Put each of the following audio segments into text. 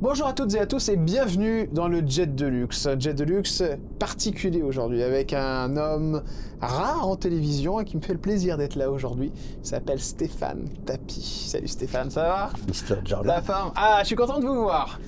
Bonjour à toutes et à tous et bienvenue dans le Jet de Luxe. Jet de Luxe particulier aujourd'hui avec un homme rare en télévision et qui me fait le plaisir d'être là aujourd'hui. Il s'appelle Stéphane Tapie. Salut Stéphane, ça va? Mr. Jordan. La forme. Ah, je suis content de vous voir.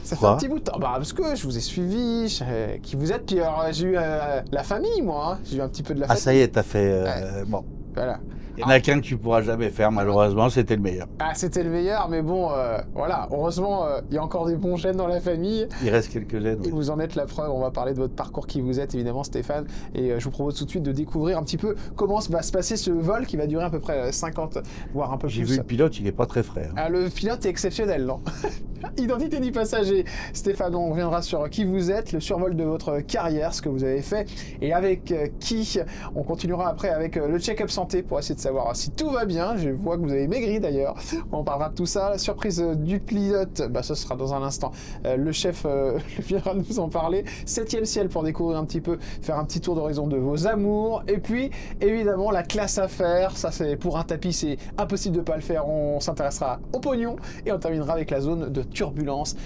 Ça fait un petit bout de temps. Bah, parce que je vous ai suivi, je sais qui vous êtes, puis alors j'ai eu la famille, moi. Hein. J'ai eu un petit peu de la famille. Ah, ça y est, t'as fait... Bon. Voilà. Il y en a qu'un que tu pourras jamais faire, malheureusement, c'était le meilleur. Ah, c'était le meilleur, mais bon, voilà. Heureusement, il y a encore des bons gènes dans la famille. Il reste quelques gènes. Et vous en êtes la preuve. On va parler de votre parcours, qui vous êtes, évidemment, Stéphane. Et je vous propose tout de suite de découvrir un petit peu comment va se passer ce vol qui va durer à peu près 50, voire un peu plus. J'ai vu le pilote, il est pas très frais. Hein. Ah, le pilote est exceptionnel, non? Identité du passager. Stéphane, on reviendra sur qui vous êtes, le survol de votre carrière, ce que vous avez fait, et avec qui. On continuera après avec le check-up santé pour essayer de savoir si tout va bien. Je vois que vous avez maigri d'ailleurs. On parlera de tout ça. La surprise du pilote, bah, ce sera dans un instant. Le chef viendra nous en parler. 7e ciel pour découvrir un petit peu, faire un petit tour d'horizon de vos amours. Et puis, évidemment, la classe à faire. Ça, c'est pour un tapis, c'est impossible de ne pas le faire. On s'intéressera au pognon et on terminera avec la zone de turbulence.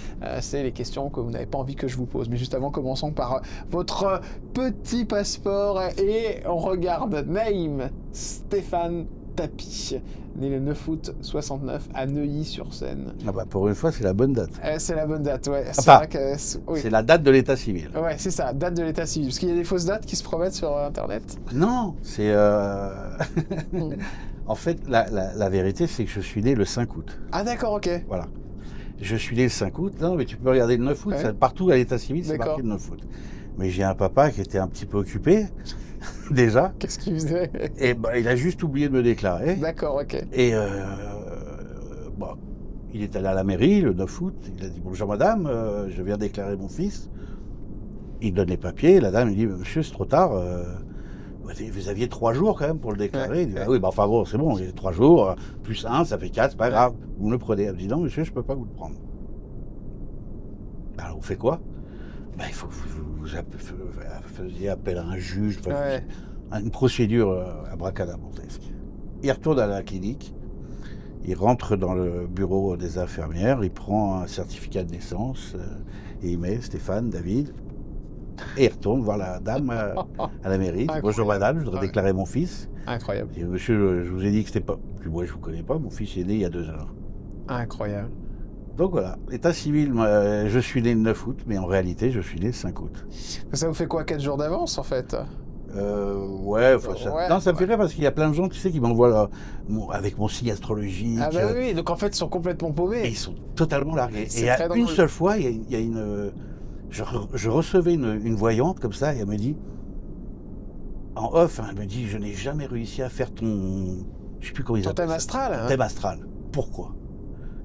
C'est les questions que vous n'avez pas envie que je vous pose. Mais juste avant, commençons par votre petit passeport et on regarde name Stéphane Tapie, né le 9 août 69 à Neuilly-sur-Seine. Ah bah pour une fois, c'est la bonne date. C'est la bonne date, ouais. Enfin, vrai que oui. C'est la date de l'état civil. Ouais, c'est ça, date de l'état civil. Parce qu'il y a des fausses dates qui se promettent sur Internet. Non, c'est... En fait, la vérité, c'est que je suis né le 5 août. Ah d'accord, ok. Voilà. Je suis né le 5 août. Non, mais tu peux regarder le 9 août. Ouais. Ça, partout à l'état civil, c'est marqué le 9 août. Mais j'ai un papa qui était un petit peu occupé, déjà. Qu'est-ce qu'il faisait? Et bah, il a juste oublié de me déclarer. D'accord, ok. Et bon, il est allé à la mairie le 9 août. Il a dit « Bonjour madame, je viens déclarer mon fils ». Il donne les papiers. La dame lui dit « Monsieur, c'est trop tard. Vous aviez 3 jours quand même pour le déclarer. Ouais, il dit, ah oui, bah enfin bon, c'est bon, il y a 3 jours, plus 1, ça fait 4, c'est pas grave. Vous me le prenez. Elle me dit « Non monsieur, je peux pas vous le prendre ». Alors on fait quoi? Ben, il faut que vous faisiez appel à un juge, une procédure abracadabrantesque. Il retourne à la clinique, il rentre dans le bureau des infirmières, il prend un certificat de naissance et il met Stéphane, David, et il retourne voir la dame à la mairie. « Bonjour madame, je voudrais déclarer mon fils. » Incroyable. Et monsieur, je vous ai dit que c'était pas... Puis moi je vous connais pas, mon fils est né il y a 2 heures. Incroyable. Donc voilà, l'état civil, je suis né le 9 août, mais en réalité, je suis né le 5 août. Ça vous fait quoi, 4 jours d'avance, en fait? Ouais, non, ça me fait rire parce qu'il y a plein de gens, tu sais, qui m'envoient avec mon signe astrologique. Ah bah oui, donc en fait, ils sont complètement paumés. Et ils sont totalement largués. Et il y a drôle. une seule fois, il y a une... Je recevais une voyante comme ça, et elle me dit, en off, hein, elle me dit, je n'ai jamais réussi à faire ton... Je sais plus comment ils appellent ça. Thème astral, hein. Thème astral. Pourquoi?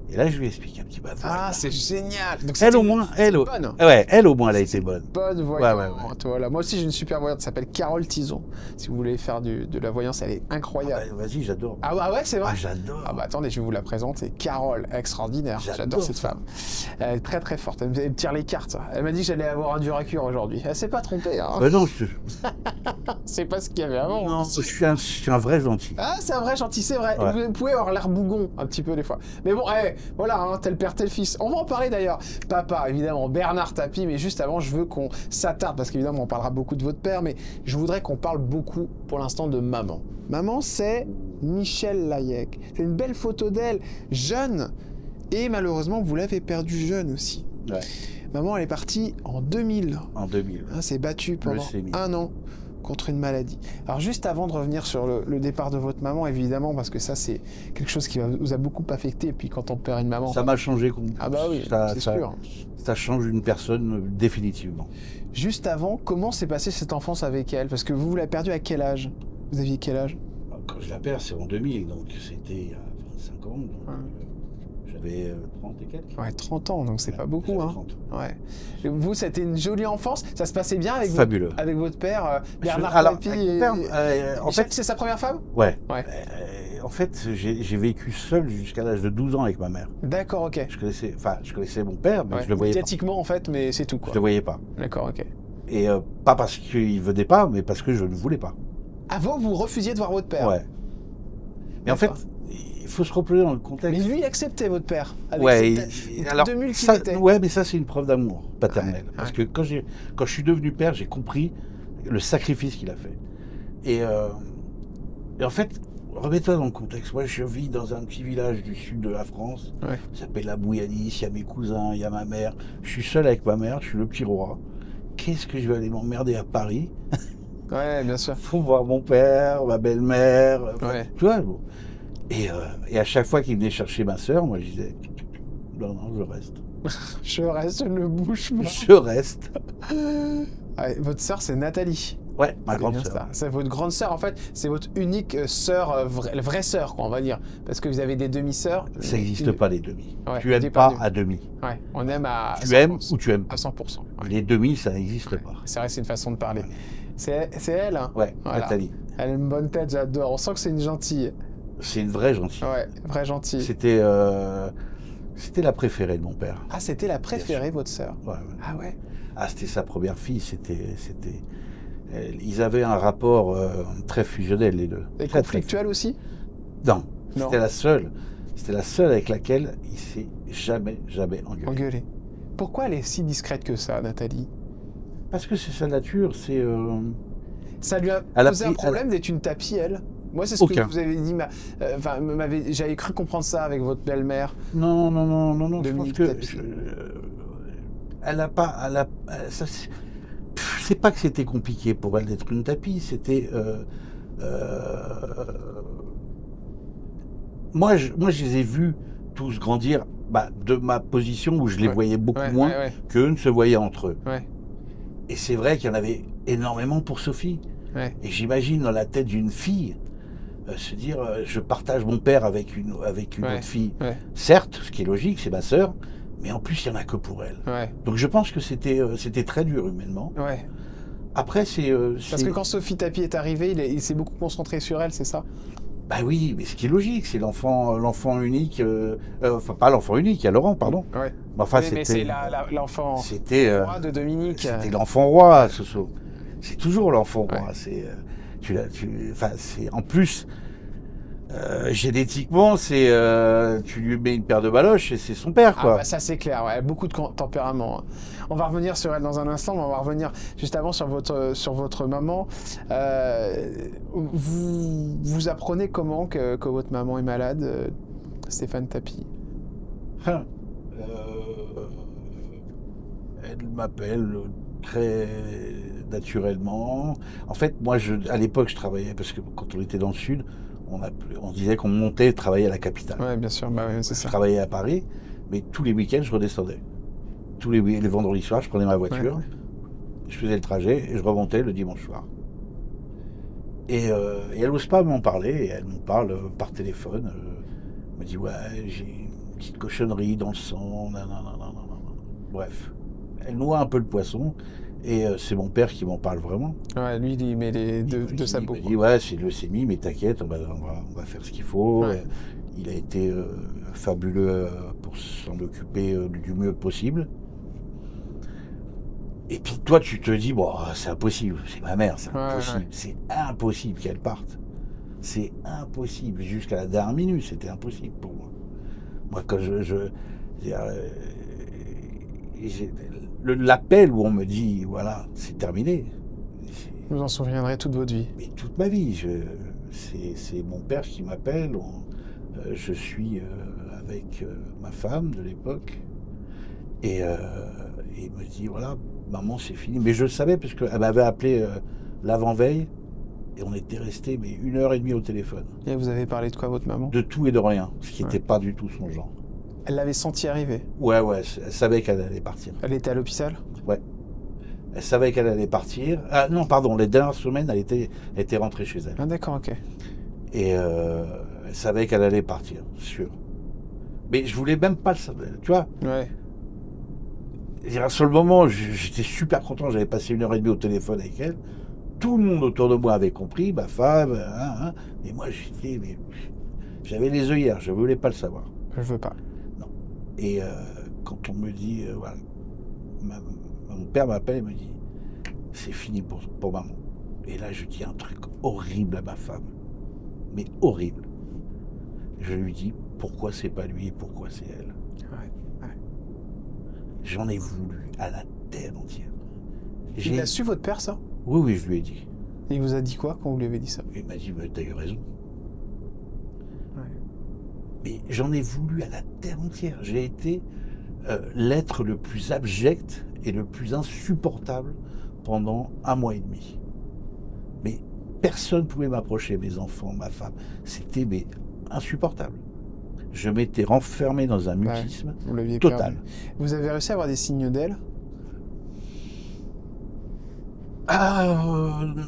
Et là, je lui explique un petit peu. Ah, c'est génial. Donc, elle au moins, elle au moins, elle a été bonne. Bonne voyante. Voilà. Moi aussi, j'ai une super voyante qui s'appelle Carole Tison. Si vous voulez faire de la voyance, elle est incroyable. Ah bah, vas-y, j'adore. Ah ouais, c'est vrai. Ah, j'adore. Ah bah attendez, je vais vous la présenter. Carole, extraordinaire. J'adore cette femme. Elle est très très forte. Elle me tire les cartes. Elle m'a dit que j'allais avoir un Duracure aujourd'hui. Elle s'est pas trompée. Hein. Non, c'est pas ce qu'il y avait avant. Non, je suis un vrai gentil. Ah, c'est un vrai gentil, c'est vrai. Ouais. Vous pouvez avoir l'air bougon un petit peu des fois. Mais bon, voilà, hein, tel père, tel fils. On va en parler d'ailleurs. Papa, évidemment, Bernard Tapie, mais juste avant, je veux qu'on s'attarde, parce qu'évidemment, on parlera beaucoup de votre père, mais je voudrais qu'on parle beaucoup, pour l'instant, de maman. Maman, c'est Michel Layec. C'est une belle photo d'elle, jeune, et malheureusement, vous l'avez perdue jeune aussi. Ouais. Maman, elle est partie en 2000. En 2000. Hein, s'est battue pendant 1 an contre une maladie. Alors juste avant de revenir sur le départ de votre maman, évidemment, parce que ça c'est quelque chose qui vous a beaucoup affecté, et puis quand on perd une maman... Ça m'a changé. Ah bah oui, c'est sûr. Ça change une personne définitivement. Juste avant, comment s'est passée cette enfance avec elle? Parce que vous l'avez perdue à quel âge? Vous aviez quel âge? Quand je la perds, c'est en 2000, donc c'était il y a 25 ans. Donc, j'avais 30 et quelques. Ouais, 30 ans, donc c'est pas beaucoup. Hein. 30. Ouais. Et vous, c'était une jolie enfance. Ça se passait bien avec, avec votre père, Bernard Tapie. En fait, c'est sa première femme? Ouais. En fait, j'ai vécu seul jusqu'à l'âge de 12 ans avec ma mère. D'accord, ok. Je connaissais mon père, mais je le voyais pas. Médiatiquement, en fait, mais c'est tout, quoi. Je le voyais pas. D'accord, ok. Et pas parce qu'il venait pas, mais parce que je ne voulais pas. Avant, vous refusiez de voir votre père. Ouais. Mais en fait, il faut se replonger dans le contexte. Mais lui, il acceptait votre père. Avec Ouais, cette alors, demi qu'il ça, était. ouais, mais ça, c'est une preuve d'amour paternel. Ouais, Parce ouais. que quand je suis devenu père, j'ai compris le sacrifice qu'il a fait. Et en fait, remets-toi dans le contexte. Moi, je vis dans un petit village du sud de la France. Ouais. Ça s'appelle la Bouilladis. Il y a mes cousins, il y a ma mère. Je suis seul avec ma mère, je suis le petit roi. Qu'est-ce que je vais aller m'emmerder à Paris? Ouais, bien sûr. Faut voir mon père, ma belle-mère. Ouais. Tu vois, bon. Et à chaque fois qu'il venait chercher ma soeur, moi je disais non, je reste. Je reste, je ne bouge pas. Je reste. Ouais, votre sœur, c'est Nathalie. Ouais, ma C'est grande bien sœur. ça. C'est votre grande sœur, en fait, c'est votre unique sœur, vraie sœur, quoi, on va dire. Parce que vous avez des demi-sœurs. Ça n'existe pas les demi. Ouais, Tu aimes t'es pas pas à demi. Ouais, on aime à Tu 100%. aimes ou tu aimes À pas. 100%. Ouais. Les demi, ça n'existe pas. C'est vrai, c'est une façon de parler. Ouais. C'est elle, hein. Ouais, Voilà. Nathalie. Elle a une bonne tête, j'adore. On sent que c'est une gentille. C'est une vraie gentille. Ouais, vraie gentille. C'était la préférée de mon père. Ah, c'était la préférée, votre sœur. Ouais, ouais. Ah ouais. Ah, c'était sa première fille. Ils avaient un rapport très fusionnel, les deux. Et Très, conflictuelle aussi? Non, Non. c'était la seule. C'était la seule avec laquelle il s'est jamais engueulé. Engueulée. Pourquoi elle est si discrète que ça, Nathalie? Parce que c'est sa nature, c'est... Ça lui a Elle a posé pris- un problème d'être une tapie, elle? Moi, c'est ce Aucun. que vous avez dit. Enfin, j'avais cru comprendre ça avec votre belle-mère. Non, je pense Dominique que... Tapie. Elle a pas... c'est pas que c'était compliqué pour elle d'être une tapie, c'était... Moi, je les ai vus tous grandir de ma position où je les Ouais. voyais beaucoup Ouais, moins ouais, qu'eux ne se voyaient entre eux. ouais, Et c'est vrai qu'il y en avait énormément pour Sophie. ouais. Et j'imagine dans la tête d'une fille se dire je partage mon père avec une Ouais. autre fille. Ouais. Certes, ce qui est logique, c'est ma sœur, mais en plus il n'y en a que pour elle. Ouais, Donc je pense que c'était très dur humainement. ouais. Après c'est Parce que quand Sophie Tapie est arrivée, il s'est beaucoup concentré sur elle, c'est ça? bah oui, mais ce qui est logique, c'est l'enfant unique. Enfin pas l'enfant unique, il y a Laurent, pardon. Ouais. Mais enfin Oui, mais c'est l'enfant c'était roi de Dominique. c'était l'enfant roi, Soso. C'est toujours l'enfant roi. Ouais. C'est enfin c'est en plus. Génétiquement, tu lui mets une paire de baloches et c'est son père, Ah quoi. bah ça c'est clair, ouais, elle a beaucoup de tempérament. On va revenir sur elle dans un instant, mais on va revenir juste avant sur votre maman. Vous apprenez comment que votre maman est malade, Stéphane Tapie? Elle m'appelle très naturellement. En fait, moi, à l'époque, je travaillais parce que quand on était dans le sud, on disait qu'on montait travailler à la capitale. Ouais, bien sûr, bah ouais, c'est Je ça. travaillais à Paris, mais tous les week-ends, je redescendais. Tous les vendredis soirs, je prenais ma voiture, Ouais. je faisais le trajet et je remontais le dimanche soir. Et elle n'ose pas m'en parler, et elle me parle par téléphone. Elle me dit ouais, j'ai une petite cochonnerie dans le sang, nanana. Bref, elle noie un peu le poisson, et c'est mon père qui m'en parle vraiment. Ouais, lui, il met les deux sabots. Il me dit ouais, c'est leucémie, mais t'inquiète, on va faire ce qu'il faut. Ouais. Il a été fabuleux pour s'en occuper du mieux possible. Et puis toi, tu te dis, bon, c'est impossible, c'est ma mère, c'est impossible, ouais. c'est impossible qu'elle parte. C'est impossible, jusqu'à la dernière minute, c'était impossible pour moi. Moi, quand l'appel où on me dit, voilà, c'est terminé. Vous en souviendrez toute votre vie. Mais toute ma vie, c'est mon père qui m'appelle, je suis avec ma femme de l'époque, et il me dit, voilà, maman, c'est fini. Mais je le savais parce qu'elle m'avait appelé l'avant-veille et on était restés 1h30 au téléphone. Et vous avez parlé de quoi, votre maman? De tout et de rien, ce qui Ouais. n'était pas du tout son genre. Elle l'avait senti arriver. Ouais, elle savait qu'elle allait partir. Elle était à l'hôpital? Ouais. Elle savait qu'elle allait partir. Ah non, pardon, les dernières semaines, elle était rentrée chez elle. Ah d'accord, ok. Et elle savait qu'elle allait partir, sûr. Mais je voulais même pas le savoir, tu vois. Ouais. Sur le moment, j'étais super content, j'avais passé 1h30 au téléphone avec elle. Tout le monde autour de moi avait compris, ma femme, mais moi j'avais les œillères, je voulais pas le savoir. Je veux pas. Non. Et quand on me dit, voilà, mon père m'appelle et me dit, c'est fini pour maman. Et là, je dis un truc horrible à ma femme. Mais horrible. Je lui dis pourquoi c'est pas lui et pourquoi c'est elle. Ouais. J'en ai voulu à la terre entière. Il a su votre père, ça? Oui, oui, je lui ai dit. Et il vous a dit quoi quand vous lui avez dit ça? Il m'a dit, bah, t'as eu raison. Ouais. Mais j'en ai voulu à la terre entière. J'ai été l'être le plus abject et le plus insupportable pendant 1 mois et demi. Mais personne ne pouvait m'approcher, mes enfants, ma femme. C'était insupportable. Je m'étais renfermé dans un mutisme total. Perdu. Vous avez réussi à avoir des signes d'elle?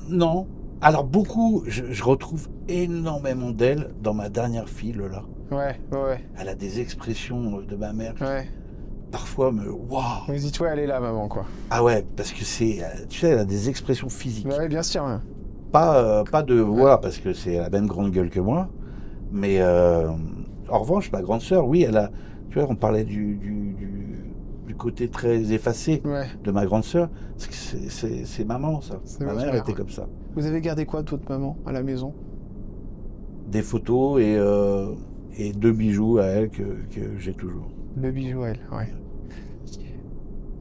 Non. Alors beaucoup, je retrouve énormément d'elle dans ma dernière fille, Lola. Ouais. Elle a des expressions de ma mère. Ouais. Parfois waouh. Vous dites ouais, elle est là, maman, quoi. Ah ouais, parce que tu sais, elle a des expressions physiques. Ouais, bien sûr. Ouais. Pas de voix, parce que c'est la même grande gueule que moi. Mais en revanche, ma grande sœur, oui, elle a. Tu vois, on parlait du côté très effacé de ma grande sœur. C'est maman, ça. Ma mère était comme ça. Vous avez gardé quoi de votre maman à la maison? Des photos et 2 bijoux à elle que j'ai toujours. 2 bijoux à elle, ouais.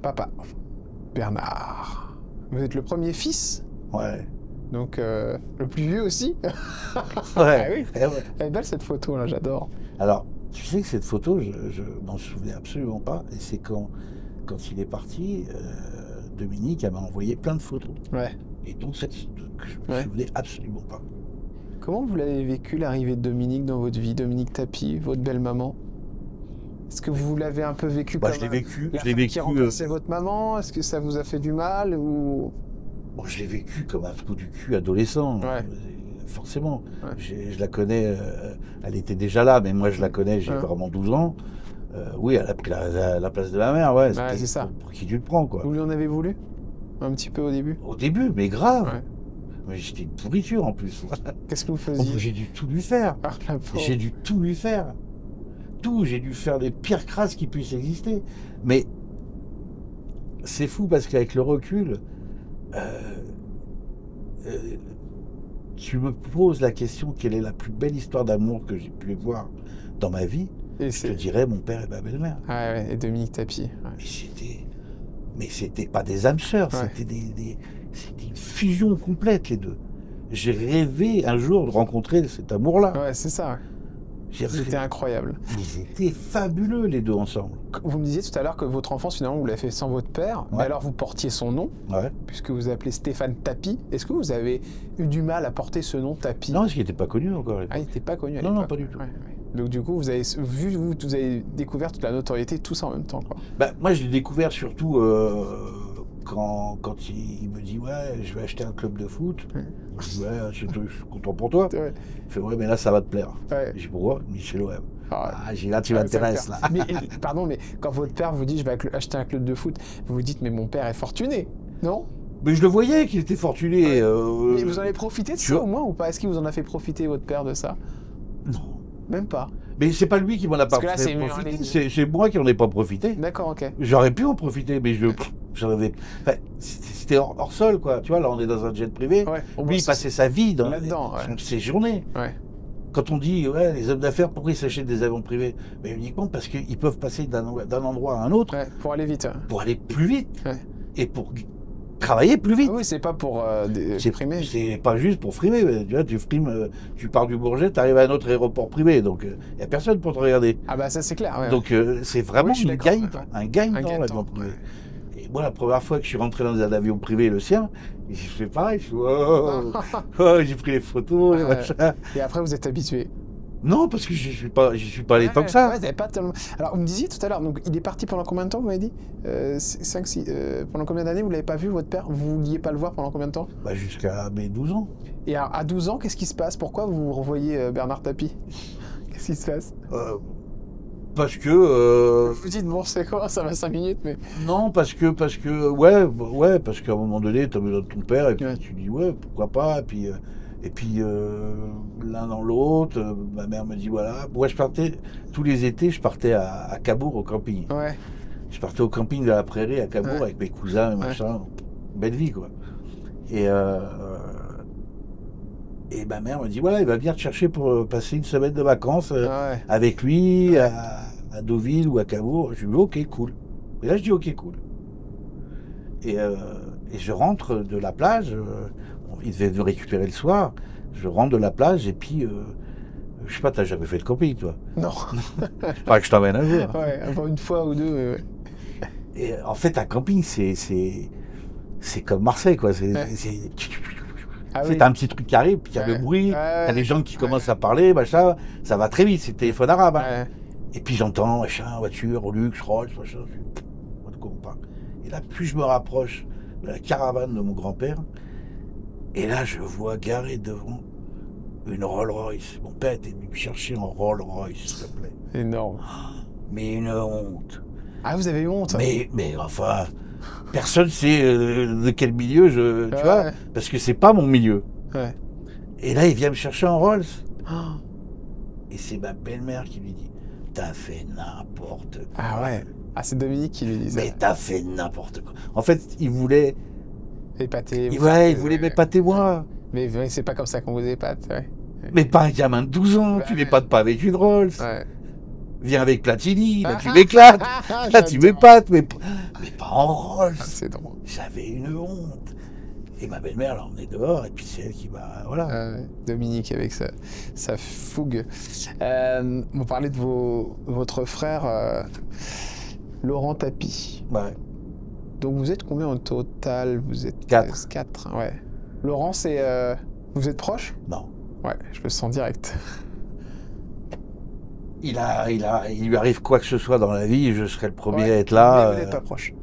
Papa, Bernard. Vous êtes le premier fils? Ouais. Donc, le plus vieux aussi? Ouais. Ah oui. Ouais. Elle est belle cette photo, là, j'adore. Alors, tu sais que cette photo, je m'en souvenais absolument pas. Et c'est quand il est parti, Dominique, elle m'a envoyé plein de photos. Ouais. Et donc, cette que je me souvenais absolument pas. Comment vous l'avez vécu, l'arrivée de Dominique dans votre vie, Dominique Tapie, votre belle-maman? Est-ce que vous l'avez un peu vécu comme je l'ai vécu. qui remplaçait votre maman? Est-ce que ça vous a fait du mal ou... Bon, je l'ai vécu comme un trou du cul adolescent. Ouais. Forcément. Ouais. Je la connais, elle était déjà là, mais moi je la connais, j'ai vraiment 12 ans. Oui, elle a pris la place de ma mère, ouais. C'est ça. Pour qui tu le prends, quoi. Vous lui en avez voulu? Un petit peu au début? Au début, mais grave. Ouais. Mais j'étais une pourriture en plus. Qu'est-ce que vous faisiez? J'ai dû tout lui faire. Ah, la pauvre. J'ai dû tout lui faire. Tout, j'ai dû faire les pires crasses qui puissent exister. Mais c'est fou parce qu'avec le recul, tu me poses la question, quelle est la plus belle histoire d'amour que j'ai pu voir dans ma vie? Et je te dirais mon père et ma belle-mère. Ah ouais, et Dominique Tapie. Ouais. Mais c'était pas des âmes sœurs, c'était une fusion complète, les deux. J'ai rêvé un jour de rencontrer cet amour-là. Ouais, c'est ça. C'était incroyable. Ils étaient fabuleux, les deux ensemble. Vous me disiez tout à l'heure que votre enfance, finalement, vous l'avez fait sans votre père. Ouais. Mais alors, vous portiez son nom, puisque vous appelez Stéphane Tapie. Est-ce que vous avez eu du mal à porter ce nom Tapie? Non, parce qu'il n'était pas connu encore. Ah, il n'était pas connu à l'époque. Non, pas du tout. Ouais. Donc, du coup, vous avez découvert toute la notoriété, tous en même temps, quoi. Moi, je l'ai découvert surtout quand il me dit ouais, je vais acheter un club de foot. Je dis ouais, je suis content pour toi. Il fait ouais, mais là ça va te plaire. Je dis pourquoi? Il dit chez l'OM. Là tu m'intéresses là. Mais pardon, mais quand votre père vous dit je vais acheter un club de foot, vous vous dites mais mon père est fortuné, non? Mais je le voyais qu'il était fortuné. Mais vous en avez profité de ça au moins ou pas? Est-ce qu'il vous en a fait profiter votre père de ça? Non. Même pas. Mais c'est pas lui qui m'en a pas profité, c'est moi qui en ai pas profité. D'accord, ok. J'aurais pu en profiter, mais j'en avais. Enfin, c'était hors sol, quoi. Tu vois, là, on est dans un jet privé. Ouais. Lui, il passait sa vie dans ses journées. Ouais. Quand on dit, ouais, les hommes d'affaires, pourquoi ils s'achètent des avions privés? Mais uniquement parce qu'ils peuvent passer d'un endroit à un autre. Ouais, pour aller vite. Pour aller plus vite. Ouais. Et pour travailler plus vite. Ah oui, c'est pas pour frimer. C'est pas juste pour frimer. Tu vois, tu frimes, tu pars du Bourget, tu arrives à un autre aéroport privé. Donc, il n'y a personne pour te regarder. Ah bah ça, c'est clair. Ouais. Donc, c'est vraiment un gagne-temps, l'avion privé. Ouais. Et moi, la première fois que je suis rentré dans un avion privé, le sien, j'ai fait pareil. J'ai pris les photos. Et après, vous êtes habitué. Non, parce que je suis pas allé tant que ça. Ouais, pas tellement... Alors, vous me disiez tout à l'heure, donc il est parti pendant combien de temps, vous m'avez dit 5, 6... pendant combien d'années vous l'avez pas vu, votre père? Vous vouliez pas le voir pendant combien de temps? Jusqu'à mes 12 ans. Et à 12 ans, qu'est-ce qui se passe? Pourquoi vous revoyez Bernard Tapie? Qu'est-ce qui se passe? Parce que... Vous dites, bon, c'est quoi? Ça va 5 minutes, mais... Non, parce que parce qu'à un moment donné, tu as besoin de ton père, et puis tu dis, ouais, pourquoi pas, et puis l'un dans l'autre, ma mère me dit, voilà. Moi, tous les étés, je partais à Cabourg, au camping. Ouais. Je partais au camping de la prairie, à Cabourg, avec mes cousins et machin. Belle vie, quoi. Et Et ma mère m'a dit, voilà, il va venir te chercher pour passer une semaine de vacances Ouais. avec lui à Deauville ou à Cabourg. Je lui dis, ok, cool. Et là, je dis, ok, cool. Et je rentre de la plage, il devait me récupérer le soir, je rentre de la plage et puis, je sais pas, t'as jamais fait de camping, toi? Non. Faudrait que je t'emmène un jour. Ouais, avant une fois ou deux. Ouais. Et en fait, un camping, c'est comme Marseille, quoi. Ah C'est oui. t'as un petit truc qui arrive, puis il y a le bruit, t'as des gens qui commencent à parler, machin, ça va très vite, c'est téléphone arabe. Hein. Ouais. Et puis j'entends, machin, voiture, luxe, Rolls, machin, de quoi on parle. Et là, plus je me rapproche de la caravane de mon grand-père, et là, je vois garé devant une Rolls-Royce. Mon père était venu me chercher en Rolls-Royce, s'il te plaît. Énorme. Mais une honte. Ah, vous avez eu honte? Mais enfin, personne sait de quel milieu tu Ouais. vois, parce que c'est pas mon milieu. Ouais. Et là, il vient me chercher en Rolls. Oh. Et c'est ma belle-mère qui lui dit, t'as fait n'importe quoi. Ah ouais. Ah, c'est Dominique qui lui disait. Mais t'as fait n'importe quoi. En fait, il voulait Épaté. Il voulait m'épater moi. Mais c'est pas comme ça qu'on vous épate. Ouais. Mais pas un gamin de 12 ans, Ouais. tu m'épates pas avec une Rolls. Ouais. Viens avec Platini, là tu m'éclates. Là tu m'épates, mais pas en Rolls. Ah, c'est drôle. J'avais une honte. Et ma belle-mère l'a emmené dehors, et puis c'est elle qui m'a... Voilà. Dominique avec sa fougue. Vous parlez de votre frère Laurent Tapie. Ouais. Donc vous êtes combien au total? Vous êtes 4. 4, ouais. Laurent, c'est... vous êtes proche? Non. Ouais, je le sens direct. Il lui arrive quoi que ce soit dans la vie, je serai le premier Ouais, à être là. mais vous n'êtes pas proche.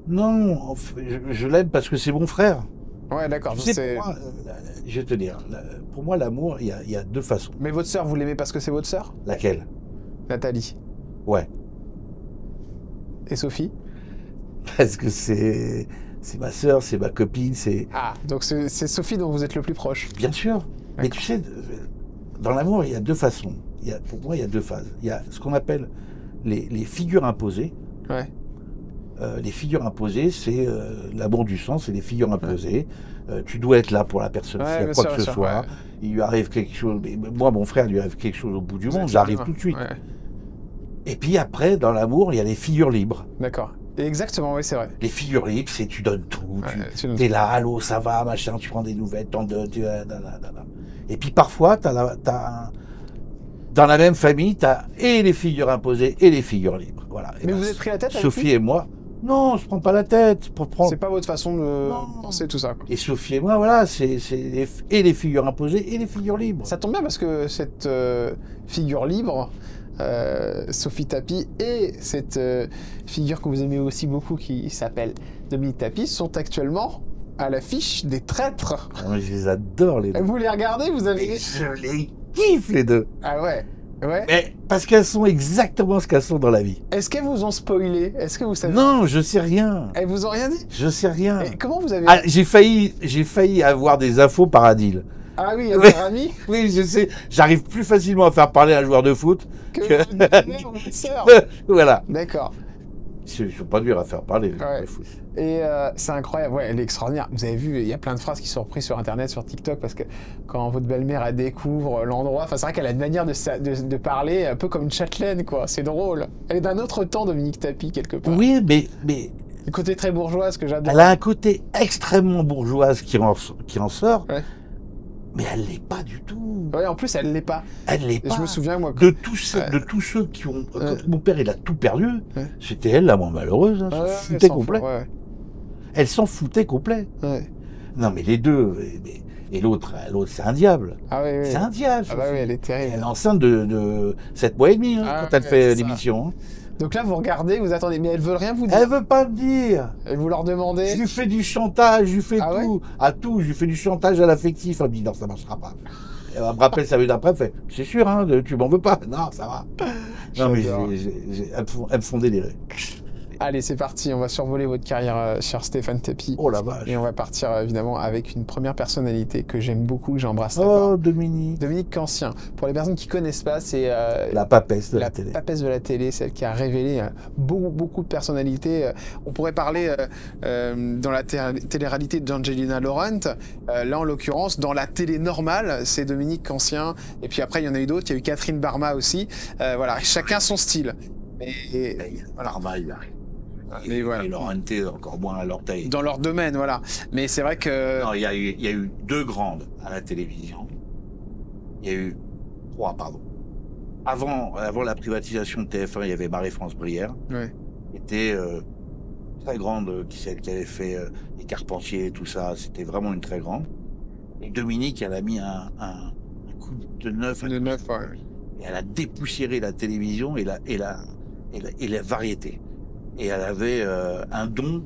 Non, en fait, je l'aime parce que c'est mon frère. Ouais, d'accord. Tu sais, pour moi, je vais te dire, pour moi, l'amour, il y a 2 façons. Mais votre sœur, vous l'aimez parce que c'est votre sœur? Laquelle? Nathalie. Ouais. Et Sophie? Parce que c'est ma sœur, c'est ma copine, c'est... Ah, donc c'est Sophie dont vous êtes le plus proche. Bien sûr. Mais D'accord. tu sais, dans l'amour, il y a 2 façons. Pour moi, il y a 2 phases. Il y a ce qu'on appelle les figures imposées. Ouais. Les figures imposées, c'est l'amour du sang, c'est les figures imposées. Tu dois être là pour la personne, s'il y a quoi que ce soit. Ouais. Il lui arrive quelque chose... Moi, mon frère, lui arrive quelque chose au bout du monde, j'arrive tout de suite. Ouais. Et puis après, dans l'amour, il y a les figures libres. D'accord. Exactement, oui, c'est vrai. Les figures libres, c'est tu donnes tout. Ouais, T'es là, allô, ça va, machin, tu prends des nouvelles, t'en donnes, Et puis parfois, dans la même famille, t'as et les figures imposées et les figures libres. Voilà. Mais vous êtes pris la tête avec Sophie lui et moi, non, je prends pas la tête. C'est pas votre façon de penser tout ça, quoi. Et Sophie et moi, voilà, c'est les figures imposées et les figures libres. Ça tombe bien parce que cette figure libre, Sophie Tapie, et cette figure que vous aimez aussi beaucoup qui s'appelle Dominique Tapie sont actuellement à l'affiche des Traîtres. Ah, je les adore, les deux. Vous les regardez, vous avez... Et je les kiffe, les deux. Ah ouais, ouais. Mais parce qu'elles sont exactement ce qu'elles sont dans la vie. Est-ce qu'elles vous ont spoilé? Est-ce que vous savez? Non, je sais rien. Elles vous ont rien dit? Je sais rien. Et comment vous avez... Ah, j'ai failli avoir des infos par Adil. Ah oui, votre ami Oui, je sais. J'arrive plus facilement à faire parler un joueur de foot que votre mère ou votre sœur. Voilà. D'accord. Ils ne sont pas durs à faire parler, les joueurs de foot. Et c'est incroyable, ouais, elle est extraordinaire. Vous avez vu, il y a plein de phrases qui sont reprises sur Internet, sur TikTok, parce que quand votre belle-mère, elle découvre l'endroit, enfin c'est vrai qu'elle a une manière de parler un peu comme une châtelaine, quoi. C'est drôle. Elle est d'un autre temps, Dominique Tapie, quelque part. Oui, mais Le côté très bourgeois, ce que j'adore. Elle a un côté extrêmement bourgeoise qui en sort, Ouais. mais elle l'est pas du tout. Ouais, en plus, elle l'est pas. Elle l'est Et pas. je me souviens, moi... De tous ceux, Ouais. de tous ceux qui ont... Quand mon père, il a tout perdu, Ouais. c'était elle la moins malheureuse. Hein, Ouais, s'en foutait elle s'en complet. fout, ouais. Elle s'en foutait complet. Ouais. Non, mais les deux... Et l'autre, c'est un diable. Ah oui, oui. C'est un diable. Ah bah oui, elle est terrible. Elle est enceinte de 7 mois et demi hein, Ah quand elle ouais, fait c'est ça. l'émission. Hein. Donc là, vous regardez, vous attendez, mais elles veulent rien vous dire. Elle veut pas me dire. Et vous leur demandez... Je lui fais du chantage, je lui fais Ah tout. À tout, je lui fais du chantage à l'affectif. Elle me dit non, ça marchera pas. Elle me rappelle sa vie d'après, elle fait c'est sûr, hein, tu m'en veux pas. Non, ça va. Non, mais J'adore. elles me font délirer. Allez, c'est parti, on va survoler votre carrière, cher Stéphane Tapie. Oh la vache. Et on va partir évidemment avec une première personnalité que j'aime beaucoup, que j'embrasse très Oh, fort. Dominique. Dominique Cancien. Pour les personnes qui ne connaissent pas, c'est La papesse de la télé. La papesse de la télé, celle qui a révélé beaucoup de personnalités. On pourrait parler dans la télé-réalité d'Angelina Laurent. Là, en l'occurrence, dans la télé normale, c'est Dominique Cancien. Et puis après, il y en a eu d'autres. Il y a eu Catherine Barma aussi. Voilà, chacun son style. Et voilà. Barma, il arrive. Mais voilà. Et Laurenté, encore moins à leur taille. Dans leur domaine, voilà. Mais c'est vrai que... Non, il y a eu 2 grandes à la télévision. Il y a eu 3, pardon. Avant la privatisation de TF1, il y avait Marie-France Brière, qui était très grande, celle qui avait fait les Carpentiers et tout ça. C'était vraiment une très grande. Et Dominique, elle a mis un coup de neuf. De neuf, ouais. Et elle a dépoussiéré la télévision et la variété. Et elle avait un don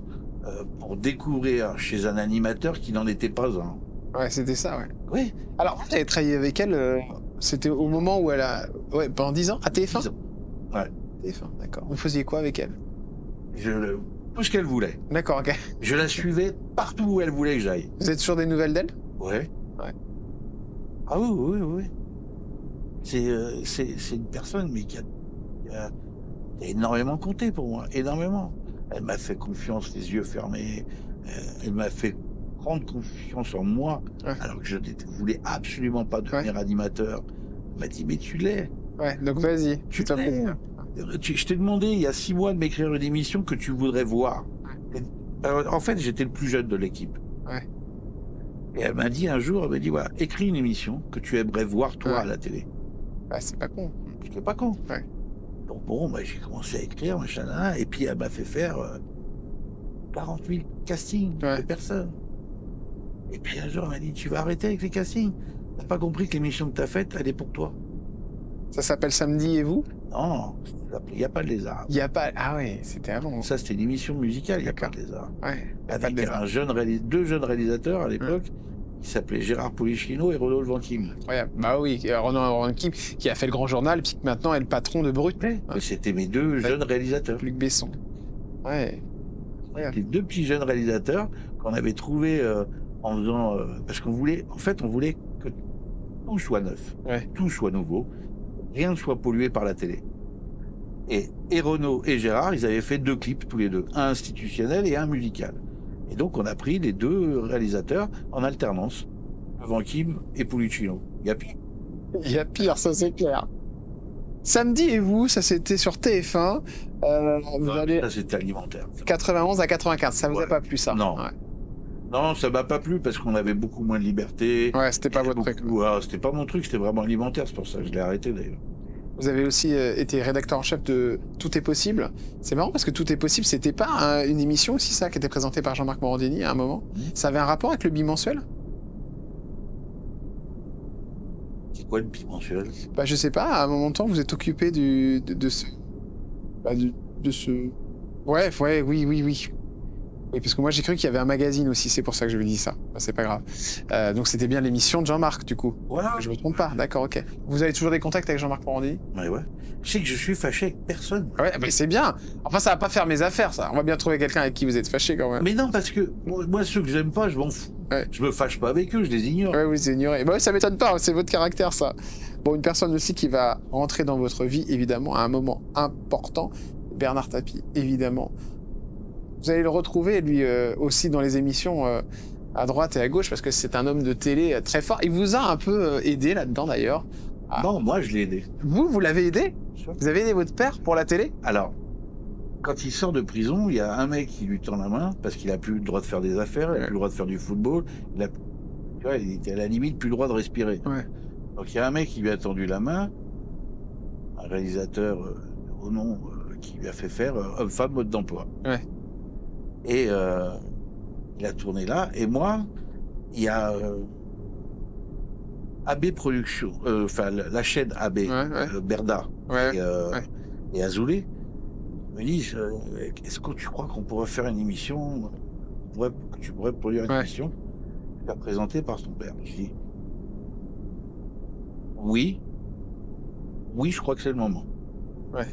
pour découvrir chez un animateur qui n'en était pas un. Ouais, c'était ça, ouais. Oui. Alors, vous avez travaillé avec elle, c'était au moment où elle a... Ouais, pendant 10 ans, à TF1 10 ans. Ouais. TF1, d'accord. Vous faisiez quoi avec elle? Tout ce qu'elle voulait. D'accord, ok. Je la suivais partout où elle voulait que j'aille. Vous avez toujours des nouvelles d'elle? Ouais. Ouais. Ah oui. C'est une personne, mais qui a énormément compté pour moi, énormément. Elle m'a fait confiance, les yeux fermés. Elle m'a fait prendre confiance en moi, alors que je ne voulais absolument pas devenir animateur. Elle m'a dit, mais tu l'es. Ouais, donc vas-y. Tu l'es. Je t'ai demandé il y a 6 mois de m'écrire une émission que tu voudrais voir. En fait, j'étais le plus jeune de l'équipe. Ouais. Et elle m'a dit un jour, elle m'a dit, voilà, écris une émission que tu aimerais voir toi à la télé. Bah, c'est pas con. C'était pas con. Ouais. Donc bon, bah, j'ai commencé à écrire, machin, et puis elle m'a fait faire 40 000 castings de personnes. Et puis un jour, elle m'a dit, tu vas arrêter avec les castings. T'as pas compris que l'émission que t'as faite, elle est pour toi. Ça s'appelle Samedi et vous? Non, il n'y a pas de lézard. Il n'y a pas... Ah ouais, c'était avant. Ça, c'était une émission musicale, il n'y a pas de lézard. Ouais. Avec deux jeunes réalisateurs à l'époque, qui s'appelaient Gérard Polichinot et Rodolphe Vanquim. Ouais, bah oui, Rodolphe Vanquim, qui a fait le Grand Journal, puis qui maintenant est le patron de Brut. Ouais. C'était mes 2 jeunes réalisateurs. Luc Besson. Ouais. Les 2 petits jeunes réalisateurs qu'on avait trouvés en faisant... parce qu'on voulait... En fait, on voulait que tout soit neuf. Tout soit nouveau. Rien ne soit pollué par la télé. Et Renaud et Gérard, ils avaient fait 2 clips tous les 2. Un institutionnel et un musical. Et donc, on a pris les 2 réalisateurs en alternance. Vanquim et Polichinot. Il y a pire. Il y a pire, ça c'est clair. Samedi et vous, ça c'était sur TF1. Ça c'était alimentaire. 91 à 95, ça vous a pas plu ça? Non. Non, ça m'a pas plu parce qu'on avait beaucoup moins de liberté. Ouais, c'était pas votre truc. C'était pas mon truc, c'était vraiment alimentaire, c'est pour ça que je l'ai arrêté d'ailleurs. Vous avez aussi été rédacteur en chef de Tout est possible. C'est marrant parce que Tout est possible, c'était pas une émission aussi ça qui était présentée par Jean-Marc Morandini à un moment. Ça avait un rapport avec le bimensuel? C'est quoi le bimensuel? Bah je sais pas, à un moment de temps vous êtes occupé de ce... Ouais, oui. Oui, parce que moi j'ai cru qu'il y avait un magazine aussi, c'est pour ça que je lui dis ça. Bah, c'est pas grave. Donc c'était bien l'émission de Jean-Marc, du coup. Voilà. Je me trompe pas, d'accord, ok. Vous avez toujours des contacts avec Jean-Marc Morandini? Ouais. Je sais que je suis fâché avec personne. Ouais, mais c'est bien. Enfin, ça va pas faire mes affaires, ça. On va bien trouver quelqu'un avec qui vous êtes fâché quand même. Mais non, parce que moi ceux que j'aime pas, je m'en fous. Ouais. Je me fâche pas avec eux, je les ignore. Ouais, vous les ignorez. Bah, ça m'étonne pas, c'est votre caractère, ça. Bon, une personne aussi qui va rentrer dans votre vie, évidemment, à un moment important, Bernard Tapie, évidemment. Vous allez le retrouver, lui, aussi dans les émissions à droite et à gauche, parce que c'est un homme de télé très fort. Il vous a un peu aidé là-dedans, d'ailleurs. Non, moi, je l'ai aidé. Vous l'avez aidé? Vous avez aidé votre père pour la télé? Alors, quand il sort de prison, il y a un mec qui lui tend la main, parce qu'il a plus le droit de faire des affaires, il a plus le droit de faire du football, tu vois, il était à la limite plus le droit de respirer. Ouais. Donc il y a un mec qui lui a tendu la main, un réalisateur au nom qui lui a fait faire Homme-Femme, mode d'emploi. Ouais. Et il a tourné là, et moi, il y a AB Productions, enfin la chaîne AB, Berda et Azoulay, me disent est-ce que tu crois qu'on pourrait faire une émission, que tu pourrais produire une émission présentée par ton père? Je dis oui, je crois que c'est le moment. Ouais.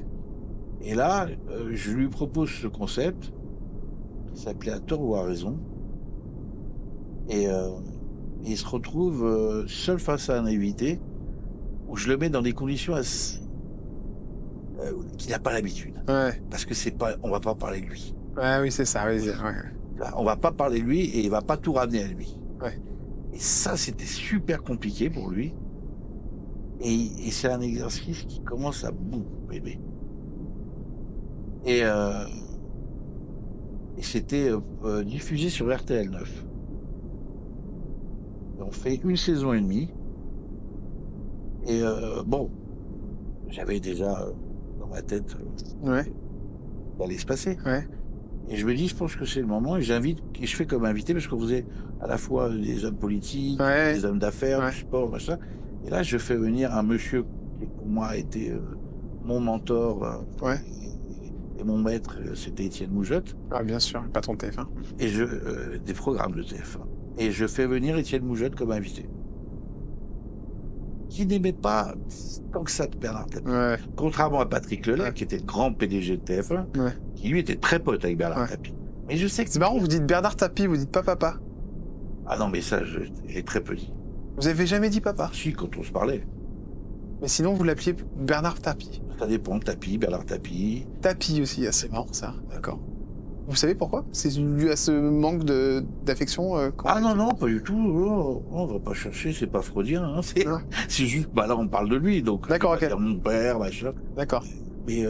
Et là, je lui propose ce concept, qui s'appelait À tort ou à raison. Et il se retrouve seul face à un invité, où je le mets dans des conditions qu'il n'a pas l'habitude. Ouais. Parce que on va pas parler de lui. Ouais, oui, c'est ça. Oui, On va pas parler de lui et il va pas tout ramener à lui. Ouais. Et ça, c'était super compliqué pour lui. Et c'est un exercice qui commence à beaucoup aider. Et c'était diffusé sur RTL9. Et on fait 1 saison et demie. Et bon, j'avais déjà dans ma tête d'aller se passer. Ouais. Et je me dis, je pense que c'est le moment. Et je fais comme invité parce qu'on faisait à la fois des hommes politiques, des hommes d'affaires, du sport, machin. Et là, je fais venir un monsieur qui, pour moi, a été mon mentor et mon maître, c'était Étienne Moujotte. Ah, bien sûr, le patron de TF1. Et des programmes de TF1. Et je fais venir Étienne Moujotte comme invité. Qui n'aimait pas tant que ça de Bernard Tapie. Ouais. Contrairement à Patrick Lelay, qui était le grand PDG de TF1, qui lui était très pote avec Bernard Tapie. Mais je sais que... C'est marrant, vous dites Bernard Tapie, vous dites pas papa. Ah non, mais ça, j'ai très peu dit. Vous avez jamais dit papa? Si, quand on se parlait. Mais sinon, vous l'appeliez Bernard Tapie. Ça dépend, Tapie, Bernard Tapie. Tapie aussi, c'est marrant ça, d'accord. Vous savez pourquoi? C'est dû à ce manque d'affection Ah non, pas du tout. Oh, on va pas chercher, c'est pas freudien. Hein, c'est juste, là, on parle de lui, donc... D'accord, ok. Mon père, machin. D'accord. Mais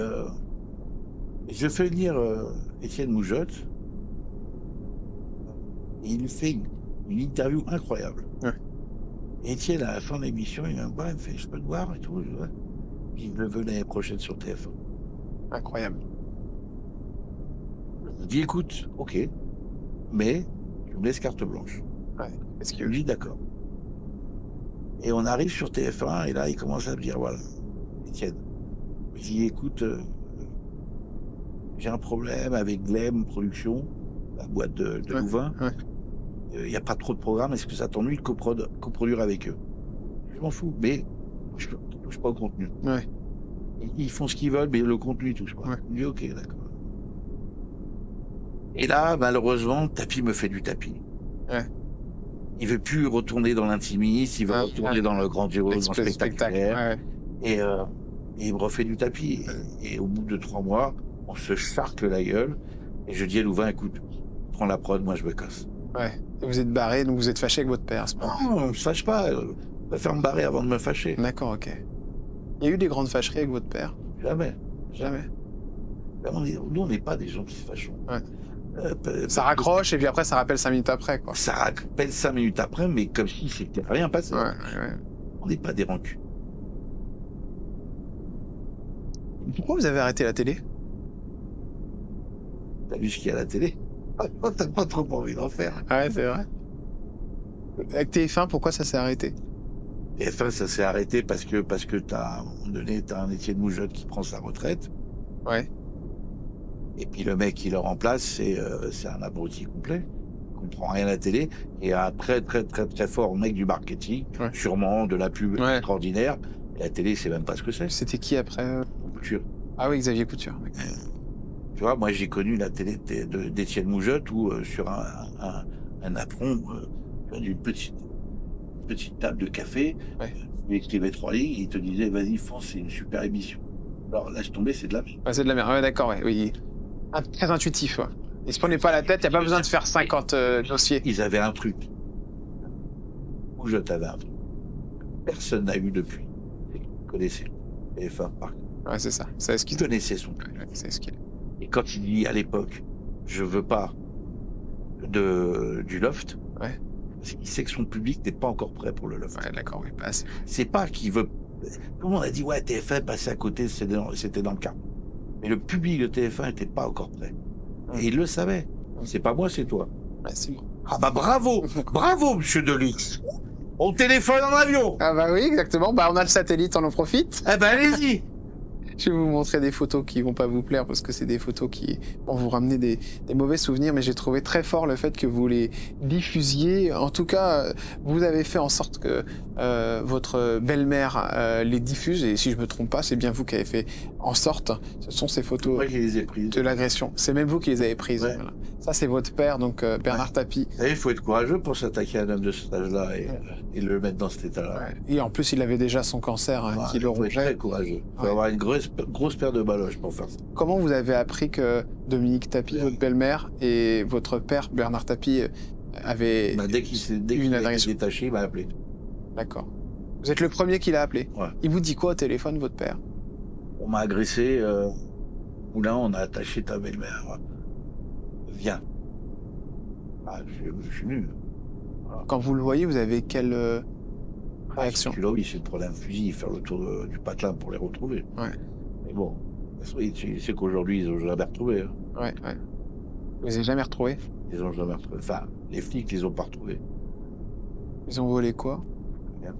je fais venir Étienne Moujotte, et il lui fait une interview incroyable. Ouais. Et Étienne, à la fin de l'émission, il me fait, je peux te voir et tout. Puis je le veux l'année prochaine sur TF1. Incroyable. Je dis, écoute, ok, mais tu me laisses carte blanche. Ouais. Est-ce qu'il me dit d'accord. Et on arrive sur TF1, et là, il commence à me dire, voilà, Étienne, je dis, écoute, j'ai un problème avec Glem Production, la boîte de Louvain. Il n'y a pas trop de programmes, est-ce que ça t'ennuie de coproduire avec eux? Je m'en fous, mais je ne touche pas au contenu. Ouais. Ils font ce qu'ils veulent, mais le contenu, ils touche pas. Je dis, ok, d'accord. Et là, malheureusement, Tapie me fait du tapis. Ouais. Il veut plus retourner dans l'intimiste, il veut retourner dans le grandiose, dans le spectaculaire. Et il me refait du tapis. Et au bout de 3 mois, on se charcle la gueule. Et je dis à Louvain, écoute, prends la prod, moi je me casse. Ouais. Et vous êtes barré, donc vous êtes fâché avec votre père, c'est pas? Non, on ne se fâche pas. Je préfère me barrer avant de me fâcher. D'accord, ok. Il y a eu des grandes fâcheries avec votre père? Jamais. Nous, on n'est pas des gens qui se fâchent. Ouais. Ça raccroche et puis après ça rappelle 5 minutes après, quoi. Ça rappelle 5 minutes après, mais comme si c'était rien passé. Ouais. On n'est pas des rancus. Pourquoi vous avez arrêté la télé? T'as vu ce qu'il y a à la télé? T'as pas trop envie d'en faire. Ouais, c'est vrai. Avec TF1, pourquoi ça s'est arrêté? TF1, ça s'est arrêté parce que à un moment donné, t'as un Étienne Moujotte qui prend sa retraite. Ouais. Et puis le mec qui le remplace, c'est un abruti complet. Il comprend rien à la télé. Et un très fort mec du marketing, sûrement de la pub extraordinaire. Et la télé, c'est même pas ce que c'est. C'était qui après? Couture. Ah oui, Xavier Couture. Tu vois, moi j'ai connu la télé d'Étienne Moujotte où sur un apron d'une petite table de café, il écrivait 3 lignes, il te disait vas-y fonce, c'est une super émission. Alors laisse tomber, c'est de la merde. Ah, c'est de la merde, ouais, d'accord, oui. Très intuitif, ouais. Il se prenait pas la tête, il n'y a pas besoin de faire 50 dossiers. Ils avaient un truc. Moujotte avait un truc. Personne n'a eu depuis. Ils connaissaient. TF1 par contre. Ouais, c'est ça. C'est ce qu'il connaissait son truc. Ouais, c'est ce qu'il. Et quand il dit à l'époque, je veux pas du loft, parce qu'il sait que son public n'est pas encore prêt pour le loft. Ouais, d'accord, oui, pas assez. C'est pas qu'il veut. Tout le monde a dit, ouais, TF1 passait à côté, c'était dans le cas. Mais le public de TF1 n'était pas encore prêt. Et il le savait. C'est pas moi, c'est toi. Ouais, c'est moi. Ah bah bravo, bravo, monsieur Deluxe. On téléphone en avion. Ah bah oui, exactement. Bah on a le satellite, on en profite. Eh ben allez-y. Je vais vous montrer des photos qui vont pas vous plaire parce que c'est des photos qui vont vous ramener des mauvais souvenirs, mais j'ai trouvé très fort le fait que vous les diffusiez. En tout cas, vous avez fait en sorte que votre belle-mère les diffuse, et si je me trompe pas, c'est bien vous qui avez fait en sorte. Ce sont ces photos Moi qui les ai prises. de l'agression. C'est même vous qui les avez prises. Ouais. Voilà. Ça, c'est votre père, donc Bernard Tapie. Vous savez, il faut être courageux pour s'attaquer à un homme de cet âge-là et le mettre dans cet état-là. Ouais. Et en plus, il avait déjà son cancer qui le Il faut être rongeait. très courageux. Il faut avoir une grosse paire de baloches pour faire ça. Comment vous avez appris que Dominique Tapie, votre belle-mère, et votre père, Bernard Tapie, avaient Dès qu'il s'est détaché, il m'a appelé. D'accord. Vous êtes le premier qui l'a appelé. Ouais. Il vous dit quoi au téléphone, votre père? On m'a agressé. Oula, on a attaché ta belle-mère. Viens. Ah, je suis nu. Voilà. Quand vous le voyez, vous avez quelle réaction? Celui-là, il s'est pris un fusil, faire le tour du patelin pour les retrouver. Ouais. Mais bon, c'est qu'aujourd'hui, ils ont jamais retrouvé. Hein. Ouais. Vous les avez jamais retrouvés? Ils ont jamais retrouvé. Enfin, les flics, ils ont pas retrouvés. Ils ont volé quoi? Rien.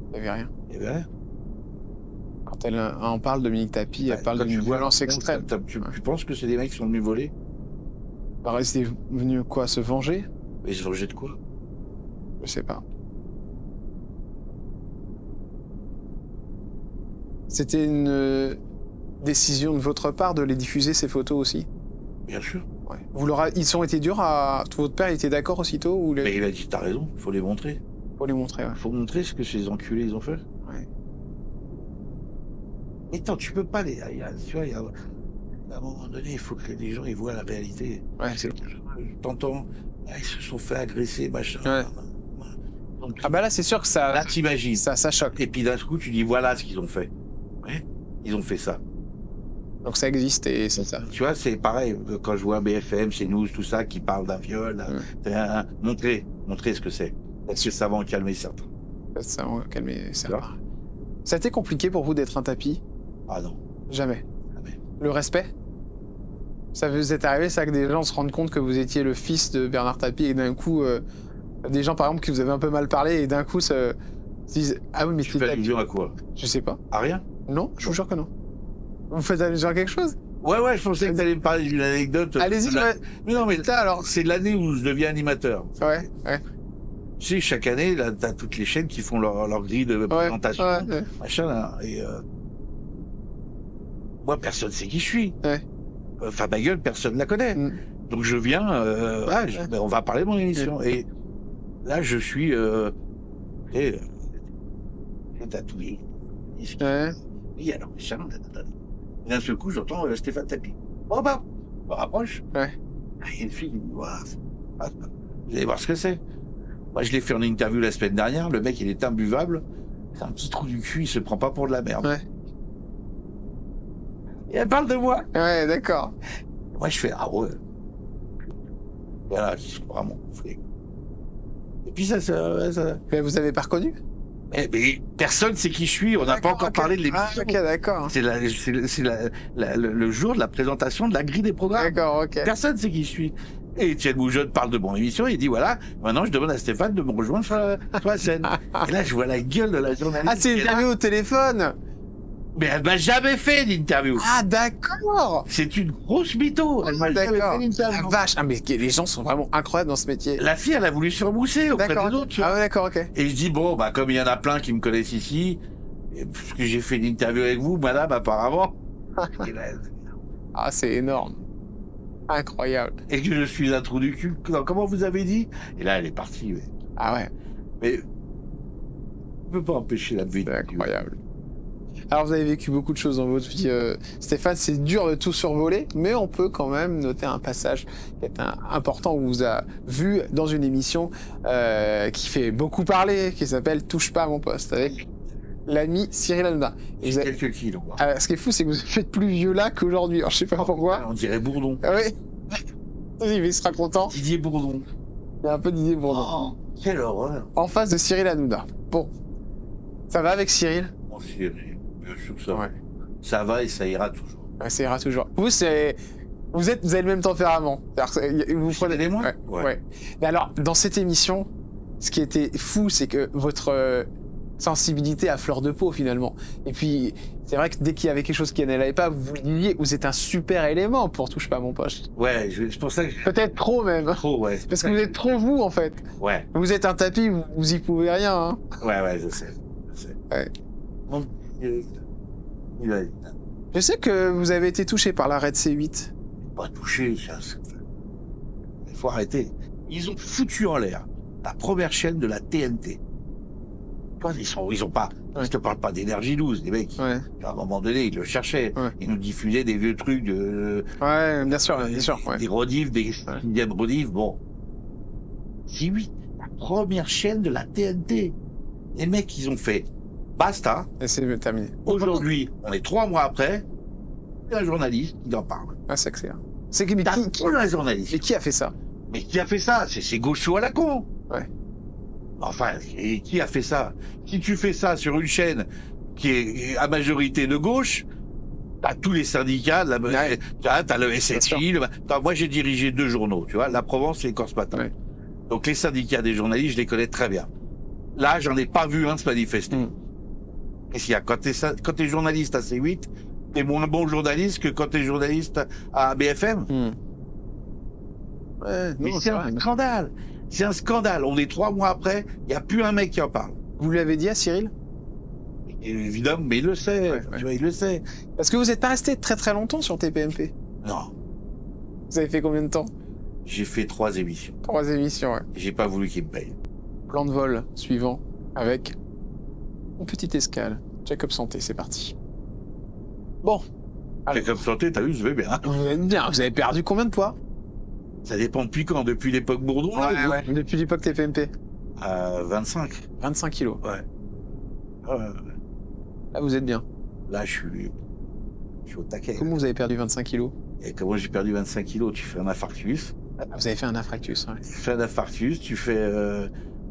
Il n'y avait rien. Il y avait rien. Quand elle en parle, Dominique Tapie, elle parle d'une violence extrême. Tu penses que c'est des mecs qui sont venus voler? Alors, ils étaient venus quoi, se venger? Mais ils se vengeaient de quoi? Je sais pas. C'était une décision de votre part de les diffuser, ces photos aussi? Bien sûr. Ouais. Ils ont été durs à... Votre père était d'accord aussitôt ou Mais il a dit, t'as raison, il faut les montrer. Faut les montrer, ouais. Il faut montrer ce que ces enculés, ils ont fait. Ouais. Mais attends, tu peux pas les... Tu vois, à un moment donné, il faut que les gens ils voient la réalité. Ouais, c'est... T'entends, ils se sont fait agresser, machin. Ouais. Donc, Ah bah là, c'est sûr que ça... là, t'imagines. Ça choque. Et puis d'un coup, tu dis, voilà ce qu'ils ont fait. Ouais, ils ont fait ça. Donc ça existe et c'est ça. Tu vois, c'est pareil, quand je vois BFM, CNews, tout ça, qui parle d'un viol, montrer ce que c'est. Parce que ça va en calmer certains. Ça va calmer certains. Ça a été compliqué pour vous d'être un Tapie? Ah non. Jamais. Jamais. Le respect? Ça vous est arrivé, ça, que des gens se rendent compte que vous étiez le fils de Bernard Tapie et d'un coup, des gens, par exemple, qui vous avaient un peu mal parlé et d'un coup se disent « Ah oui, mais Tu c'est fais Tapie. allusion à quoi? » Je sais pas. À rien? Non, je vous jure que non. Vous faites allusion à quelque chose? Ouais, je pensais que t'allais me parler d'une anecdote. Allez-y, ouais. Mais non, mais Putain, alors. c'est l'année où je deviens animateur. Ouais. Tu sais, chaque année, là, t'as toutes les chaînes qui font leur grille de présentation, machin, là. Et moi, personne sait qui je suis. Ouais. Enfin, ma gueule, personne ne la connaît. Donc je viens, ben, on va parler de mon émission. Et là, je suis... tatoué. Oui, alors, machin, et d'un seul coup, j'entends Stéphane Tapie. Oh bah, on me rapproche. Ouais. Il y a une fille qui me dit, waouh, vous allez voir ce que c'est. Moi, je l'ai fait en interview la semaine dernière, le mec, il est imbuvable. C'est un petit trou du cul, il se prend pas pour de la merde. Ouais. Et elle parle de moi. Ouais, d'accord. Moi, je fais, ah ouais. Voilà, je suis vraiment gonflé. Et puis ça... Mais vous avez pas reconnu? Mais personne sait qui je suis, on n'a pas encore parlé de l'émission. Ah, ok, d'accord. C'est le jour de la présentation de la grille des programmes. D'accord, ok. Personne sait qui je suis. Et Étienne Moujotte parle de mon émission, il dit voilà, maintenant je demande à Stéphane de me rejoindre sur la scène. Et là, je vois la gueule de la journaliste. Ah, c'est l'interview au téléphone? Mais elle m'a jamais fait d'interview. Ah, d'accord. C'est une grosse mytho. Elle m'a jamais fait d'interview. Ah, vache. Ah, mais les gens sont vraiment incroyables dans ce métier. La fille, elle a voulu se remousser auprès des autres. Tu vois. Ah ouais, d'accord, ok. Et je dis, bon, bah, comme il y en a plein qui me connaissent ici, et puisque j'ai fait une interview avec vous, madame, apparemment. Ah, c'est énorme. Incroyable. Et que je suis un trou du cul. Comment vous avez dit? Et là, elle est partie. Mais... Ah ouais. Mais on peut pas empêcher la vie. C'est incroyable. Alors, vous avez vécu beaucoup de choses dans votre vie, Stéphane. C'est dur de tout survoler, mais on peut quand même noter un passage qui est important où on vous a vu dans une émission qui fait beaucoup parler, qui s'appelle Touche pas à mon poste, avec l'ami Cyril Hanouna. J'ai quelques kilos. Ce qui est fou, c'est que vous êtes plus vieux là qu'aujourd'hui. Alors, je sais pas pourquoi. On dirait Bourdon. Ah oui. Il sera content. Didier Bourdon. Il y a un peu Didier Bourdon. Oh, quelle horreur. En face de Cyril Hanouna. Bon. Ça va avec Cyril? Bon, Cyril, bien sûr que ça. Ouais. Ça va et ça ira toujours. Ouais, ça ira toujours. Vous, vous avez le même tempérament. Vous prenez des mois. Ouais. Mais alors, dans cette émission, ce qui était fou, c'est que votre sensibilité à fleur de peau finalement. Et puis, c'est vrai que dès qu'il y avait quelque chose qui n'allait pas, vous le disiez, vous êtes un super élément pour Touche pas à mon poste. Ouais, c'est pour ça que... Peut-être trop même. Trop, ouais. Parce que vous êtes trop vous en fait. Ouais. Vous êtes un tapis, vous y pouvez rien. Hein. Ouais, je sais. Ouais. Bon, Je sais que vous avez été touché par l'arrêt de C8. Pas touché, ça. Il faut arrêter. Ils ont foutu en l'air la première chaîne de la TNT. Ils ont pas. Ouais. Je te parle pas d'énergie 12, les mecs. Ouais. À un moment donné, ils le cherchaient. Ouais. Ils nous diffusaient des vieux trucs de. Ouais, bien sûr, bien sûr. Ouais. Des rediffs, des sixièmes rediffs. Bon. C8, la première chaîne de la TNT. Les mecs, ils ont fait basta. Et c'est terminé. Aujourd'hui, on est 3 mois après. Il y a un journaliste qui en parle. Ah, c'est clair. C'est que mais Un journaliste. mais qui a fait ça? Mais qui a fait ça? C'est gaucho à la con. Ouais. Enfin, et qui a fait ça? Si tu fais ça sur une chaîne qui est à majorité de gauche, t'as tous les syndicats, Ouais. t'as le SFI. Moi, j'ai dirigé 2 journaux, tu vois, La Provence et Corse Matin. Ouais. Donc les syndicats des journalistes, je les connais très bien. Là, j'en ai pas vu un se manifester. Qu'est-ce qu'il y a? Quand t'es journaliste à C8, t'es moins bon journaliste que quand t'es journaliste à BFM. Ouais, Mais non, c'est vrai. un scandale. C'est un scandale. On est 3 mois après, il n'y a plus un mec qui en parle. Vous lui avez dit à Cyril? Et évidemment, mais il le sait. Ouais. Tu vois, il le sait. Parce que vous n'êtes pas resté très très longtemps sur TPMP. Non. Vous avez fait combien de temps? J'ai fait 3 émissions. 3 émissions, ouais. J'ai pas voulu qu'il me paye. Plan de vol suivant avec une petite escale. Check-up santé, c'est parti. Bon. C'est comme santé, t'as vu, je vais bien. Vous êtes bien. Vous avez perdu combien de poids? Ça dépend depuis quand? Depuis l'époque Bourdon? là, ou- Depuis l'époque TPMP. 25. 25 kilos. Ouais. Là, vous êtes bien. Là, je suis au taquet. Comment vous avez perdu 25 kilos? Et comment j'ai perdu 25 kilos? Tu fais un infarctus. Vous avez fait un infarctus, ouais. Tu fais un infarctus, tu fais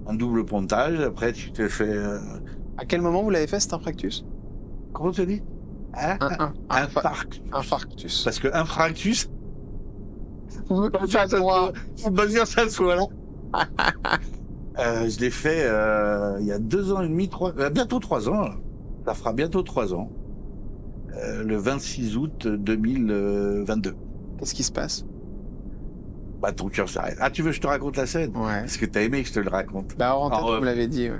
un double pontage, après tu te fais... À quel moment vous l'avez fait, cet infarctus? Comment tu dis? Infarctus. Infarctus. Parce que infractus, Vous faut pas dire ça soit là. Je l'ai fait il y a 2 ans et demi, bientôt 3 ans. Ça fera bientôt 3 ans. Le 26 août 2022. Qu'est-ce qui se passe? Bah, ton cœur s'arrête. Ah, tu veux que je te raconte la scène? Ouais. Parce que t'as aimé que je te le raconte. Bah, en tête, Alors, vous l'avez dit, ouais.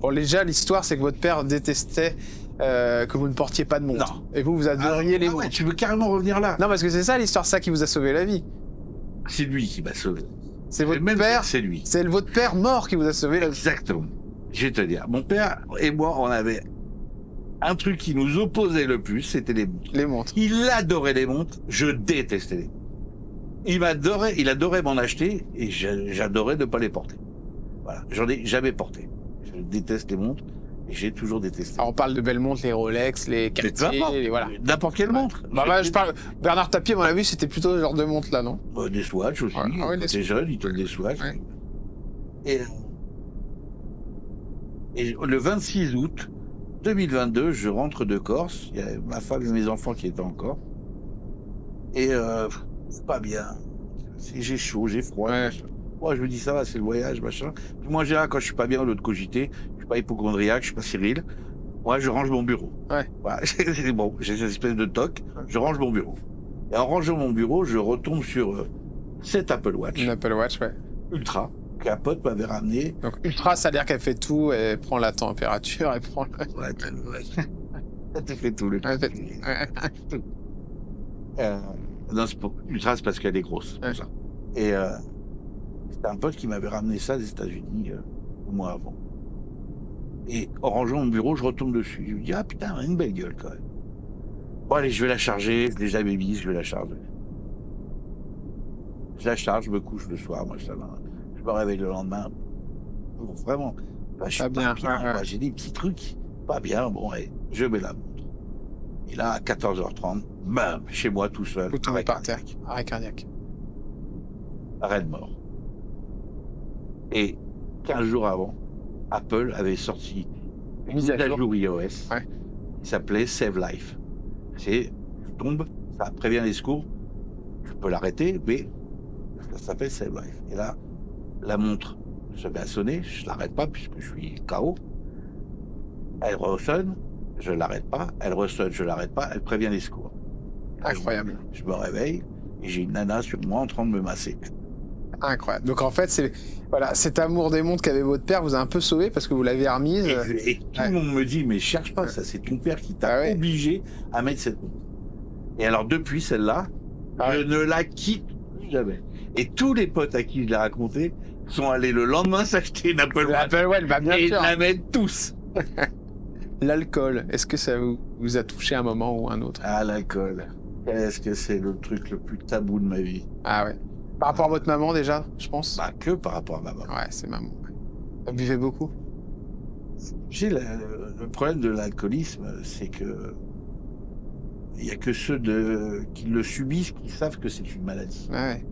Bon, déjà, l'histoire, c'est que votre père détestait que vous ne portiez pas de montre. Non. Et vous adoriez les Ah ouais, montres. tu veux carrément revenir là? Non, parce que c'est ça l'histoire, ça qui vous a sauvé la vie. C'est lui qui m'a sauvé. C'est votre Même père, c'est lui. c'est votre père mort qui vous a sauvé la vie. Exactement. Je vais te dire, mon père et moi, on avait un truc qui nous opposait le plus, c'était les montres. Les montres. Il adorait les montres, je détestais les montres. Il adorait m'en acheter et j'adorais ne pas les porter. Voilà, j'en ai jamais porté. Je déteste les montres et j'ai toujours détesté. Alors, on parle de belles montres, les Rolex, les Mais peu Cartier, importe, voilà. n'importe quelle montre. Bah, je parle. Bernard Tapie, à mon avis, c'était plutôt ce genre de montre là, non? Des Swatch aussi. Ouais, ah ouais, des T'es jeune, il te des Swatch. Ouais. Et le 26 août 2022, je rentre de Corse. Il y a ma femme et mes enfants qui étaient en Corse. Et c'est pas bien. J'ai chaud, j'ai froid. Ouais. Moi, je me dis, ça va, c'est le voyage, machin. Puis moi, en général, quand je suis pas bien au lieu de cogiter, je suis pas hypochondriaque, je suis pas Cyril. Moi, je range mon bureau. Ouais. Voilà, c'est bon, j'ai cette espèce de toc, je range mon bureau. Et en rangeant mon bureau, je retombe sur cet Apple Watch Une Apple Watch, ouais. Ultra qu'un pote m'avait ramené. Donc, ultra, ça veut dire qu'elle fait tout, elle prend la température, elle prend le... Ouais, ça te fait tout le Ouais, truc. Non, Ultra, c'est parce qu'elle est grosse. Ouais. Comme ça. Et c'était un pote qui m'avait ramené ça des États-Unis un mois avant. Et en rangeant mon bureau, je retombe dessus. Je me dis, ah putain, elle a une belle gueule quand même. Bon, allez, je vais la charger. Je l'ai jamais mise, je vais la charger. Je la charge, je me couche le soir. Moi, je me réveille le lendemain. Bon, vraiment, bah, je suis Pas bien, ouais, ouais. bah, j'ai des petits trucs. Pas bien, bon, allez, je mets la montre. Et là, à 14h30, bam, chez moi tout seul. Vous tombez arrêt par terre. cardiaque. Arrêt cardiaque. Arrêt de mort. Et 15 jours avant, Apple avait sorti une mise à jour iOS Ouais. qui s'appelait Save Life. C'est, tu tombes, ça prévient les secours, tu peux l'arrêter, mais ça s'appelle Save Life. Et là, la montre se met à sonner, je l'arrête pas puisque je suis KO. Elle ressonne, je l'arrête pas, elle ressonne, je l'arrête pas, elle prévient les secours. Incroyable. Je me réveille et j'ai une nana sur moi en train de me masser. Incroyable. Donc en fait, c'est voilà, cet amour des montres qu'avait votre père vous a un peu sauvé parce que vous l'avez remise. Et tout le monde me dit, mais cherche pas, ça c'est ton père qui t'a obligé à mettre cette montre. Et alors depuis celle-là, je ne la quitte plus jamais. Et tous les potes à qui je l'ai raconté sont allés le lendemain s'acheter une Apple Watch. L'Apple Watch, bah bien et sûr. la mettent tous. L'alcool, est-ce que ça vous a touché à un moment ou un autre? Ah, l'alcool. Est-ce que c'est le truc le plus tabou de ma vie? Ah ouais. Par rapport à votre maman déjà, je pense. Bah que par rapport à ma maman. Ouais, c'est maman. Elle buvait beaucoup. Tu sais, le problème de l'alcoolisme, c'est que il y a que ceux qui le subissent qui savent que c'est une maladie. Ouais.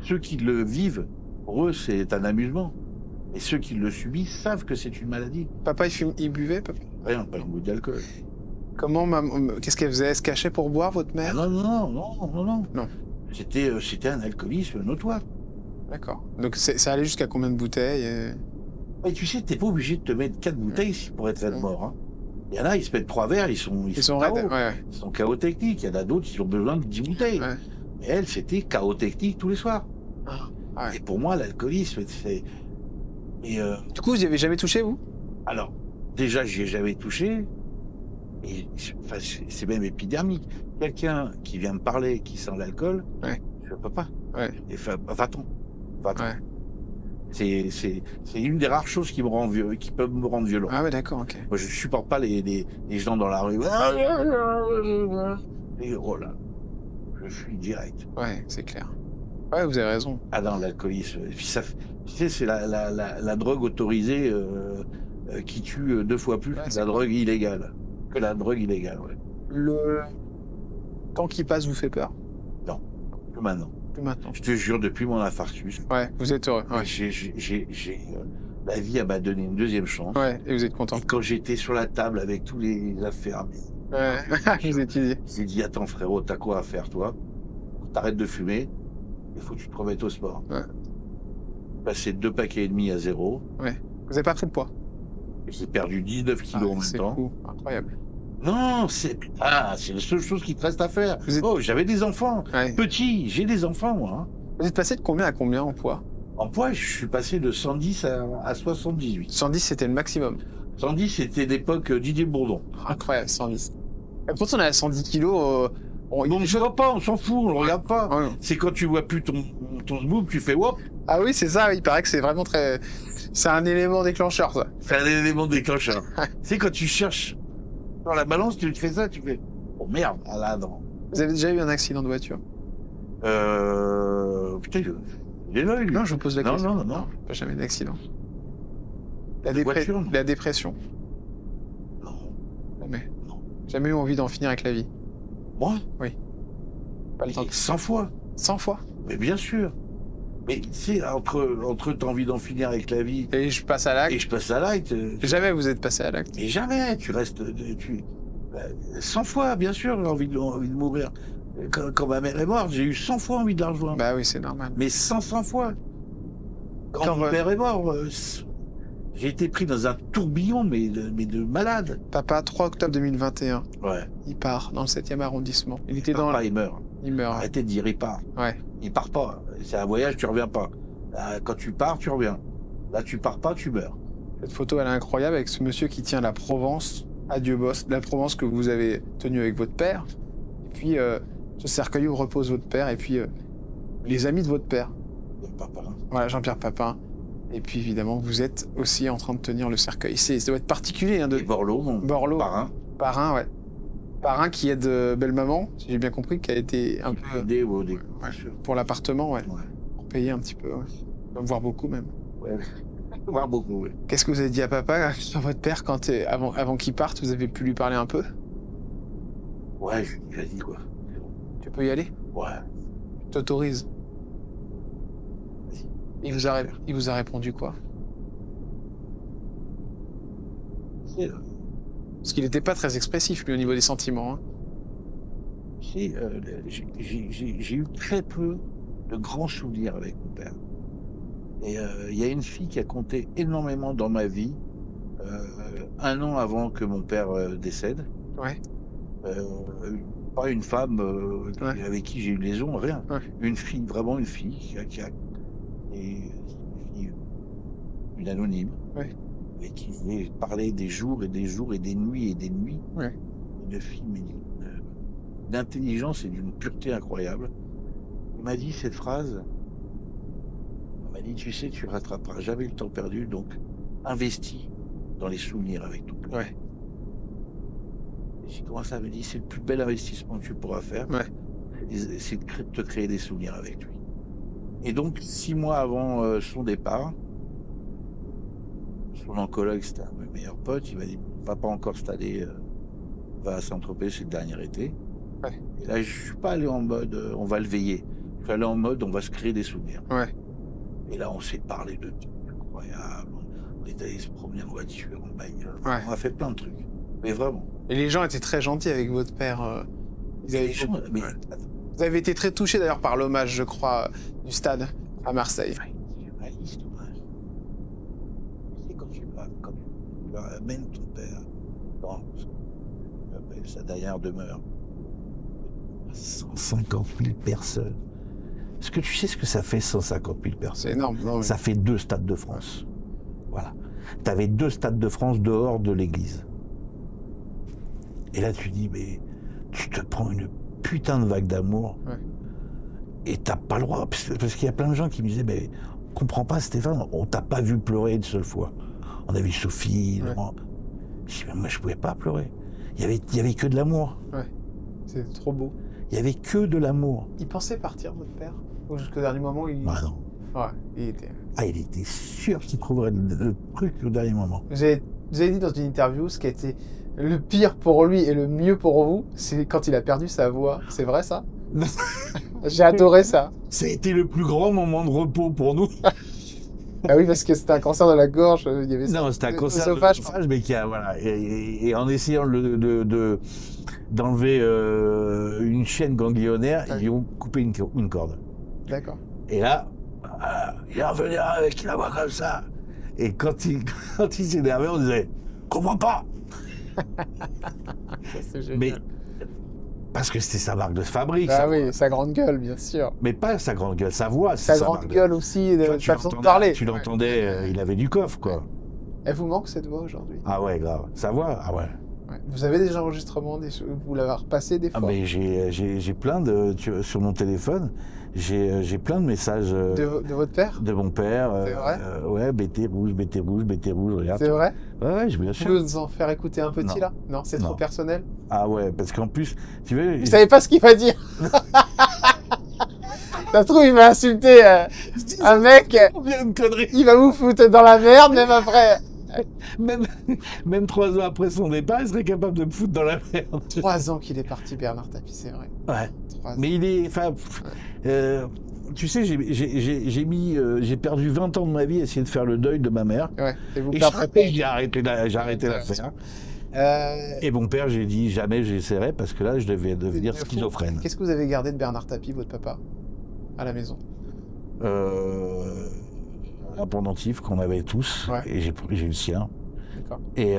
Ceux qui le vivent, pour eux, c'est un amusement. Et ceux qui le subissent savent que c'est une maladie. Papa, il buvait, papa? Rien, pas une goutte d'alcool. Comment qu'est-ce qu'elle faisait? Elle se cachait pour boire, votre mère? Ah non. Non. C'était un alcoolisme notoire. D'accord. Donc ça allait jusqu'à combien de bouteilles Et tu sais, t'es pas obligé de te mettre 4 bouteilles pour être mort. Hein. Il y en a, ils se mettent 3 verres, ils sont raides. KO. Ouais. Ils sont KO techniques. Il y en a d'autres, ils ont besoin de 10 bouteilles. Ouais. Mais elle, c'était KO technique tous les soirs. Ah, ouais. Et pour moi, l'alcoolisme, c'est... Du coup, vous n'y avez jamais touché, vous? Alors, déjà, j'y ai jamais touché. Et enfin, c'est même épidermique. Quelqu'un qui vient me parler, qui sent l'alcool, je peux pas. Ouais. Et va-t'en. Ouais. C'est une des rares choses qui peuvent me rendre violent. Ah ouais, d'accord, ok. Moi, je supporte pas les gens dans la rue. Et oh là, je fuis direct. Ouais, c'est clair. Ouais, vous avez raison. Ah non, l'alcoolisme. Et puis ça, tu sais, c'est la drogue autorisée qui tue 2 fois plus que la drogue illégale. Que la drogue illégale, ouais. Le temps qui passe vous fait peur? Non, que maintenant. Que maintenant. Je te jure, depuis mon infarctus. Ouais, vous êtes heureux. Ouais. La vie m'a donné une deuxième chance. Ouais, et vous êtes content. Et quand j'étais sur la table avec tous les affaires, Ouais, vous étudiez. j'ai dit, attends frérot, t'as quoi à faire toi? T'arrêtes de fumer, il faut que tu te remettes au sport. Ouais. Passer 2 paquets et demi à 0. Ouais. Vous n'avez pas pris de poids? J'ai perdu 19 kilos en même temps. C'est fou, incroyable. Non, c'est la seule chose qui te reste à faire. Oh, j'avais des enfants. Ouais. Petit, j'ai des enfants, moi. Hein. Vous êtes passé de combien à combien en poids? En poids, je suis passé de 110 à 78. 110, c'était le maximum. 110, c'était l'époque Didier Bourdon. Incroyable, 110. Et pourtant, on est à 110 kilos. On ne voit pas, on s'en fout, on le regarde pas. Ouais. C'est quand tu vois plus ton zboob, tu fais whoop. Ah oui, c'est ça, il paraît que c'est vraiment très... C'est un élément déclencheur, ça. C'est un élément déclencheur. C'est quand tu cherches dans la balance, tu fais ça, tu fais... Oh merde, ah là, non. Vous avez déjà eu un accident de voiture? Putain, il est là, lui. Non, je vous pose la question. Non. Pas jamais d'accident. Voiture, non. La dépression? Non. Jamais. Non. Jamais eu envie d'en finir avec la vie? Moi? Oui. Pas le temps. 100 fois. 100 fois? Mais bien sûr. Mais tu sais, entre t'as envie d'en finir avec la vie... Et je passe à l'acte? Et je passe à l'acte. Jamais vous êtes passé à l'acte? Mais jamais, tu restes... 100 fois, bien sûr, j'ai envie de mourir. Quand ma mère est morte, j'ai eu 100 fois envie de la rejoindre. Bah oui, c'est normal. Mais 100 fois. Quand mon père est mort, j'ai été pris dans un tourbillon, mais de malade. Papa, 3 octobre 2021. Ouais. Il part dans le 7e arrondissement. Il était part pas, il meurt. Il meurt. Arrêtez de dire il part. Ouais. Il part pas. C'est un voyage, tu reviens pas. Quand tu pars, tu reviens. Là, tu pars pas, tu meurs. Cette photo, elle est incroyable avec ce monsieur qui tient la Provence à Dieu-Bosse, la Provence que vous avez tenue avec votre père. Et puis, ce cercueil où repose votre père. Et puis, les amis de votre père. Papin. Voilà, Jean-Pierre Papin. Et puis, évidemment, vous êtes aussi en train de tenir le cercueil. Ça doit être particulier. Hein, Et Borloo, mon parrain. Parrain, ouais. Parrain qui aide Belle-Maman, si j'ai bien compris, qui a été un peu... Aidé pour l'appartement, ouais. Pour payer un petit peu, ouais. Voire beaucoup, même. Ouais. Voire beaucoup, oui. Qu'est-ce que vous avez dit à papa sur votre père avant qu'il parte? Vous avez pu lui parler un peu? Ouais, je lui ai dit, vas-y, quoi. Tu peux y aller? Ouais. Je t'autorise. Il vous a répondu quoi? Parce qu'il n'était pas très expressif, lui, au niveau des sentiments. Hein. J'ai eu très peu de grands souvenirs avec mon père. Et il y a une fille qui a compté énormément dans ma vie, 1 an avant que mon père décède. Ouais. Pas une femme Ouais. avec qui j'ai eu liaison, rien. Ouais. Une fille, vraiment une fille, une anonyme, Ouais. avec qui j'ai parlé des jours et des jours et des nuits et des nuits. Ouais. Une fille, mais d'intelligence et d'une pureté incroyable. Il m'a dit cette phrase. Il m'a dit, tu sais, tu rattraperas jamais le temps perdu, donc investis dans les souvenirs avec ton père. Ouais. Et j'ai commencé à me dire, c'est le plus bel investissement que tu pourras faire, Ouais. c'est de te créer des souvenirs avec lui. Et donc, 6 mois avant son départ, son oncologue, c'était un de mes meilleurs potes, il m'a dit, va pas encore installer, va à Saint-Tropez, c'est le dernier été. Ouais. Et là, je suis pas allé en mode, on va le veiller. Je suis allé en mode, on va se créer des souvenirs. Ouais. Et là, on s'est parlé de trucs incroyables. On est allé se promener en voiture, en bagnole. Ouais. On a fait plein de trucs. Mais vraiment. Et les gens étaient très gentils avec votre père. Ils avaient... Mais, Vous avez été très touché d'ailleurs par l'hommage, je crois, du stade à Marseille. réaliste, hommage. Tu sais, quand tu amènes ton père dans sa dernière demeure, 150 000 personnes. Est-ce que tu sais ce que ça fait, 150 000 personnes? C'est énorme. Non, mais... Ça fait 2 stades de France. Voilà. Tu avais 2 stades de France dehors de l'église. Et là, tu dis, mais tu te prends une putain de vague d'amour. Ouais. Et t'as pas le droit. Parce qu'il y a plein de gens qui me disaient, mais on comprend pas, Stéphane, on t'a pas vu pleurer une seule fois. On a vu Sophie, Ouais. Laurent. Je dis, mais moi, je pouvais pas pleurer. Il y avait que de l'amour. Ouais. C'est trop beau. Il y avait que de l'amour. Il pensait partir, votre père? Ou jusqu'au dernier moment, il... Ah non. Ouais, il était... Ah, il était sûr qu'il trouverait le truc au dernier moment. Vous avez dit dans une interview, ce qui a été le pire pour lui et le mieux pour vous, c'est quand il a perdu sa voix. C'est vrai, ça? J'ai adoré ça. Ça a été le plus grand moment de repos pour nous. Ah oui, parce que c'était un cancer de la gorge. Il y avait Non, c'était un cancer de l'œsophage. l'œsophage, mais qui a, voilà, et en essayant d'enlever une chaîne ganglionnaire, Ouais. ils lui ont coupé une corde. D'accord. Et là, il est revenu avec la voix comme ça. Et quand il s'énervait, on disait « Comprends pas !» Ça, c'est génial. Mais parce que c'était sa marque de fabrique. Ah sa oui, voix. sa grande gueule, bien sûr. Mais pas sa grande gueule, sa voix, c'est Sa sa grande marque de- gueule aussi, Tu de vois, façon de parler. Tu l'entendais, il avait du coffre, quoi. Elle vous manque cette voix aujourd'hui? Ah ouais, grave. Sa voix, ah ouais. Ouais. Vous avez des enregistrements, vous l'avez repassé des fois? Ah mais j'ai plein de... sur mon téléphone, j'ai plein de messages De votre père? de mon père. C'est vrai ouais, BT rouge, regarde. C'est vrai? Ouais, je me Vous sûr. pouvez nous en faire écouter un petit Non. là? Non, c'est trop Non. personnel? Ah ouais, parce qu'en plus, tu veux... Vous savez pas ce qu'il va dire? Ça se trouve, il va insulter un mec, Combien de conneries. il va vous foutre dans la merde, même après. Même 3 ans après son départ, il serait capable de me foutre dans la merde. 3 ans qu'il est parti, Bernard Tapie, c'est vrai. Ouais. 3 ans. Mais il est... Enfin, tu sais, j'ai perdu 20 ans de ma vie à essayer de faire le deuil de ma mère. Ouais. Et vous Et perdrez chaque pas. fois, j'ai arrêté l'affaire. Et mon père, j'ai dit jamais j'essaierai parce que là, je devais devenir c'est fou. schizophrène. Qu'est-ce que vous avez gardé de Bernard Tapie, votre papa, à la maison? Un pendentif qu'on avait tous, Ouais. et j'ai eu le sien. D'accord. Et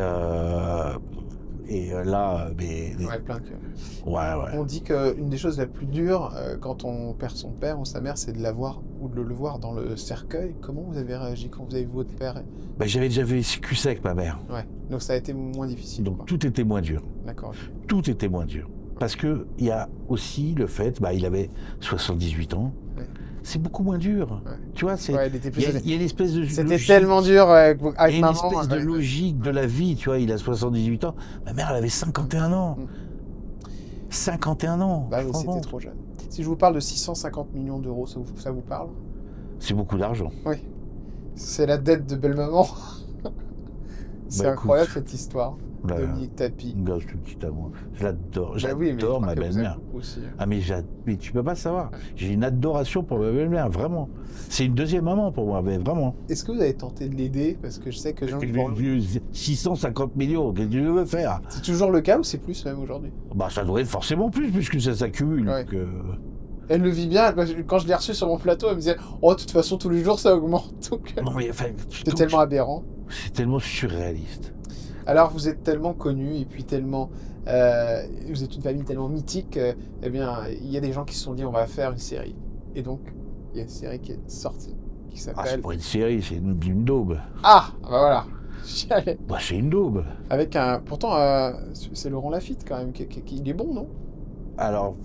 là, Ouais, plein que... ouais. On dit qu'une des choses les plus dures quand on perd son père ou sa mère, c'est de l'avoir ou de le voir dans le cercueil. Comment vous avez réagi quand vous avez vu votre père? J'avais déjà vécu ça avec ma mère, Ouais. Donc ça a été moins difficile. donc quoi. tout était moins dur. D'accord. Tout était moins dur. Parce que il y a aussi le fait, il avait 78 ans. Ouais. C'est beaucoup moins dur. Ouais. Tu vois, c'est Ouais, il était plus âgé. il y a une espèce de C'était logique. tellement dur avec Il y a maman. une espèce de ouais. logique de la vie, tu vois, il a 78 ans. Ma mère, elle avait 51 ans. Mm. 51 ans. Bah oui, franchement. c'était trop jeune. Si je vous parle de 650 millions d'euros, ça vous parle? C'est beaucoup d'argent. Oui. C'est la dette de belle-maman. C'est Bah, incroyable écoute, cette histoire. Là, Dominique Tapie. une gosse de petit amour. Je l'adore. Bah oui, mais je J'adore crois ma que vous belle-mère. aimez beaucoup aussi. Ah mais tu peux pas savoir. J'ai une adoration pour ma belle-mère, vraiment. C'est une deuxième maman pour moi, mais vraiment. Est-ce que vous avez tenté de l'aider? Parce que je sais que Jean 650 millions, qu'est-ce que tu veux faire? c'est toujours le cas ou c'est plus même aujourd'hui? Ça doit être forcément plus puisque ça s'accumule. Ouais. Donc, Elle le vit bien. Quand je l'ai reçue sur mon plateau, elle me disait « Oh, de toute façon, tous les jours, ça augmente. » Donc, Non, mais enfin, c'est tellement aberrant. c'est tellement surréaliste. Alors, vous êtes tellement connu et puis tellement... vous êtes une famille tellement mythique, eh bien, il y a des gens qui se sont dit « On va faire une série. » Et donc, il y a une série qui est sortie, qui Ah, c'est s'appelle... pas une série, c'est une daube. Ah, bah voilà. J'y allais. Bah, c'est une daube. Avec un... Pourtant, c'est Laurent Lafitte quand même. Il est bon, non? Alors,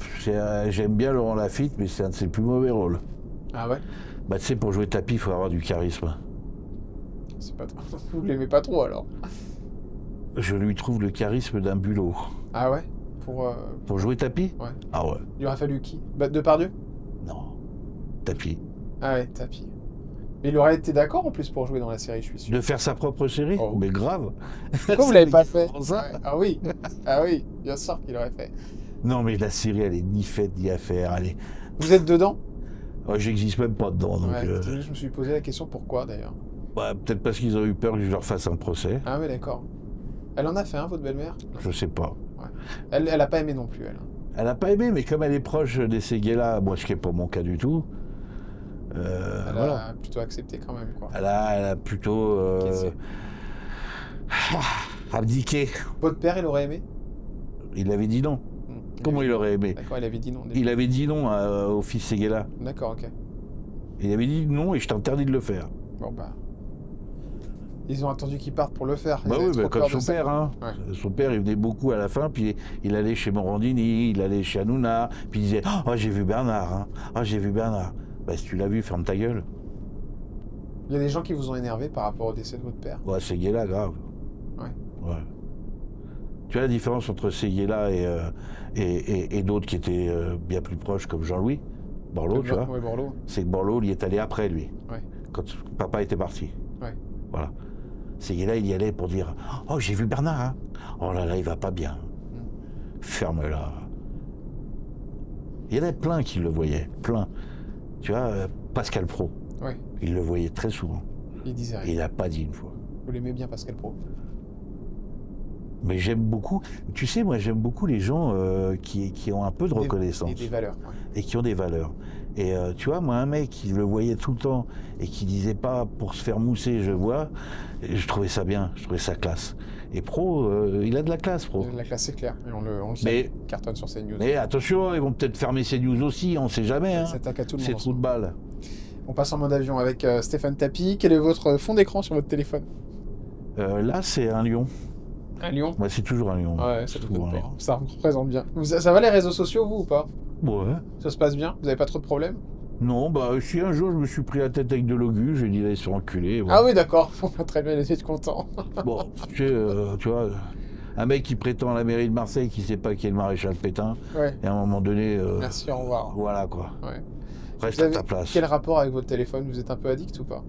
j'aime bien Laurent Lafitte, mais c'est un de ses plus mauvais rôles. Ah ouais? Bah, tu sais, pour jouer tapis, il faut avoir du charisme. C'est pas... Vous l'aimez pas trop, alors? Je lui trouve le charisme d'un bulot. Ah ouais? Pour jouer tapis? Ouais. Ah ouais. Il aurait fallu qui? Depardieu? Non. Tapis. Ah ouais, tapis. Mais il aurait été d'accord en plus pour jouer dans la série, je suis sûr. De faire sa propre série? Oh. Mais grave. Pourquoi vous l'avez pas fait? Ça Ouais. Ah oui. Ah oui, bien sûr qu'il aurait fait. Non, mais la série, elle est ni faite ni à faire. Elle est... Vous êtes dedans? Oh, j'existe même pas dedans. Donc, Ouais, je me suis posé la question pourquoi d'ailleurs. bah, peut-être parce qu'ils ont eu peur que je leur fasse un procès. Ah ouais, d'accord. Elle en a fait un, votre belle-mère? Je sais pas. Ouais. Elle a pas aimé non plus, elle. Elle a pas aimé, mais comme elle est proche des Séguéla, moi, ce qui n'est pas mon cas du tout, Elle voilà. a plutôt accepté quand même, quoi. Elle a plutôt abdiqué. Votre père, il aurait aimé? Il avait dit non. Comment il aurait aimé? D'accord, il avait dit non. Il avait dit non au fils Séguéla. D'accord, ok. Il avait dit non et je t'interdis de le faire. Bon bah... Ils ont attendu qu'il parte pour le faire. Bah Ils avaient oui, bah, trop comme peur son de ça. père. Hein. Ouais. Son père, il venait beaucoup à la fin, puis il allait chez Morandini, il allait chez Hanouna, puis il disait « Oh, j'ai vu Bernard, hein. Oh, j'ai vu Bernard. » Bah si tu l'as vu, ferme ta gueule. Il y a des gens qui vous ont énervé par rapport au décès de votre père. Ouais, Séguéla, grave. Ouais. Tu vois la différence entre Séguéla et d'autres qui étaient bien plus proches, comme Jean-Louis Borloo, tu vois? Oui, Borloo. C'est que Borloo, il y est allé après, lui. Ouais. Quand papa était parti. Ouais. Voilà. Séguéla, il y allait pour dire « Oh, j'ai vu Bernard, hein. Oh là là, il va pas bien. Ferme-la. » Il y en avait plein qui le voyaient, plein. Tu vois, Pascal Praud, Ouais. il le voyait très souvent. Il disait Et rien. il n'a pas dit une fois. Vous l'aimez bien, Pascal Praud? Mais j'aime beaucoup, tu sais, moi j'aime beaucoup les gens qui ont un peu de reconnaissance. Des valeurs. Ouais. Et qui ont des valeurs. Et tu vois, moi un mec qui le voyait tout le temps et qui disait pas pour se faire mousser, je vois, je trouvais ça bien, je trouvais ça classe. Et Pro, il a de la classe, Pro. La classe, c'est clair. Et on le sait. Mais, Cartonne sur CNews. mais attention, ils vont peut-être fermer ces news aussi, on sait jamais. Hein. Ça attaque à tout le C'est monde. trou de balle. On passe en mode avion avec Stéphane Tapi. Quel est votre fond d'écran sur votre téléphone? Là, c'est un lion. Un lion? Moi, c'est toujours un lion. Ouais, ça Toujours un lion. Ça représente bien. Ça va les réseaux sociaux, vous, ou pas? Ouais. Ça se passe bien? Vous avez pas trop de problèmes? Non, bah, si un jour je me suis pris la tête avec de l'ogu, j'ai dit, là, ils sont enculés. Ah oui, d'accord. Faut pas très bien essayer de content. Bon, tu vois, un mec qui prétend à la mairie de Marseille qui sait pas qui est le maréchal Pétain, Ouais. et à un moment donné, Merci, au revoir. voilà quoi. Ouais. Reste Vous à avez ta place. Quel rapport avec votre téléphone? Vous êtes un peu addict ou pas?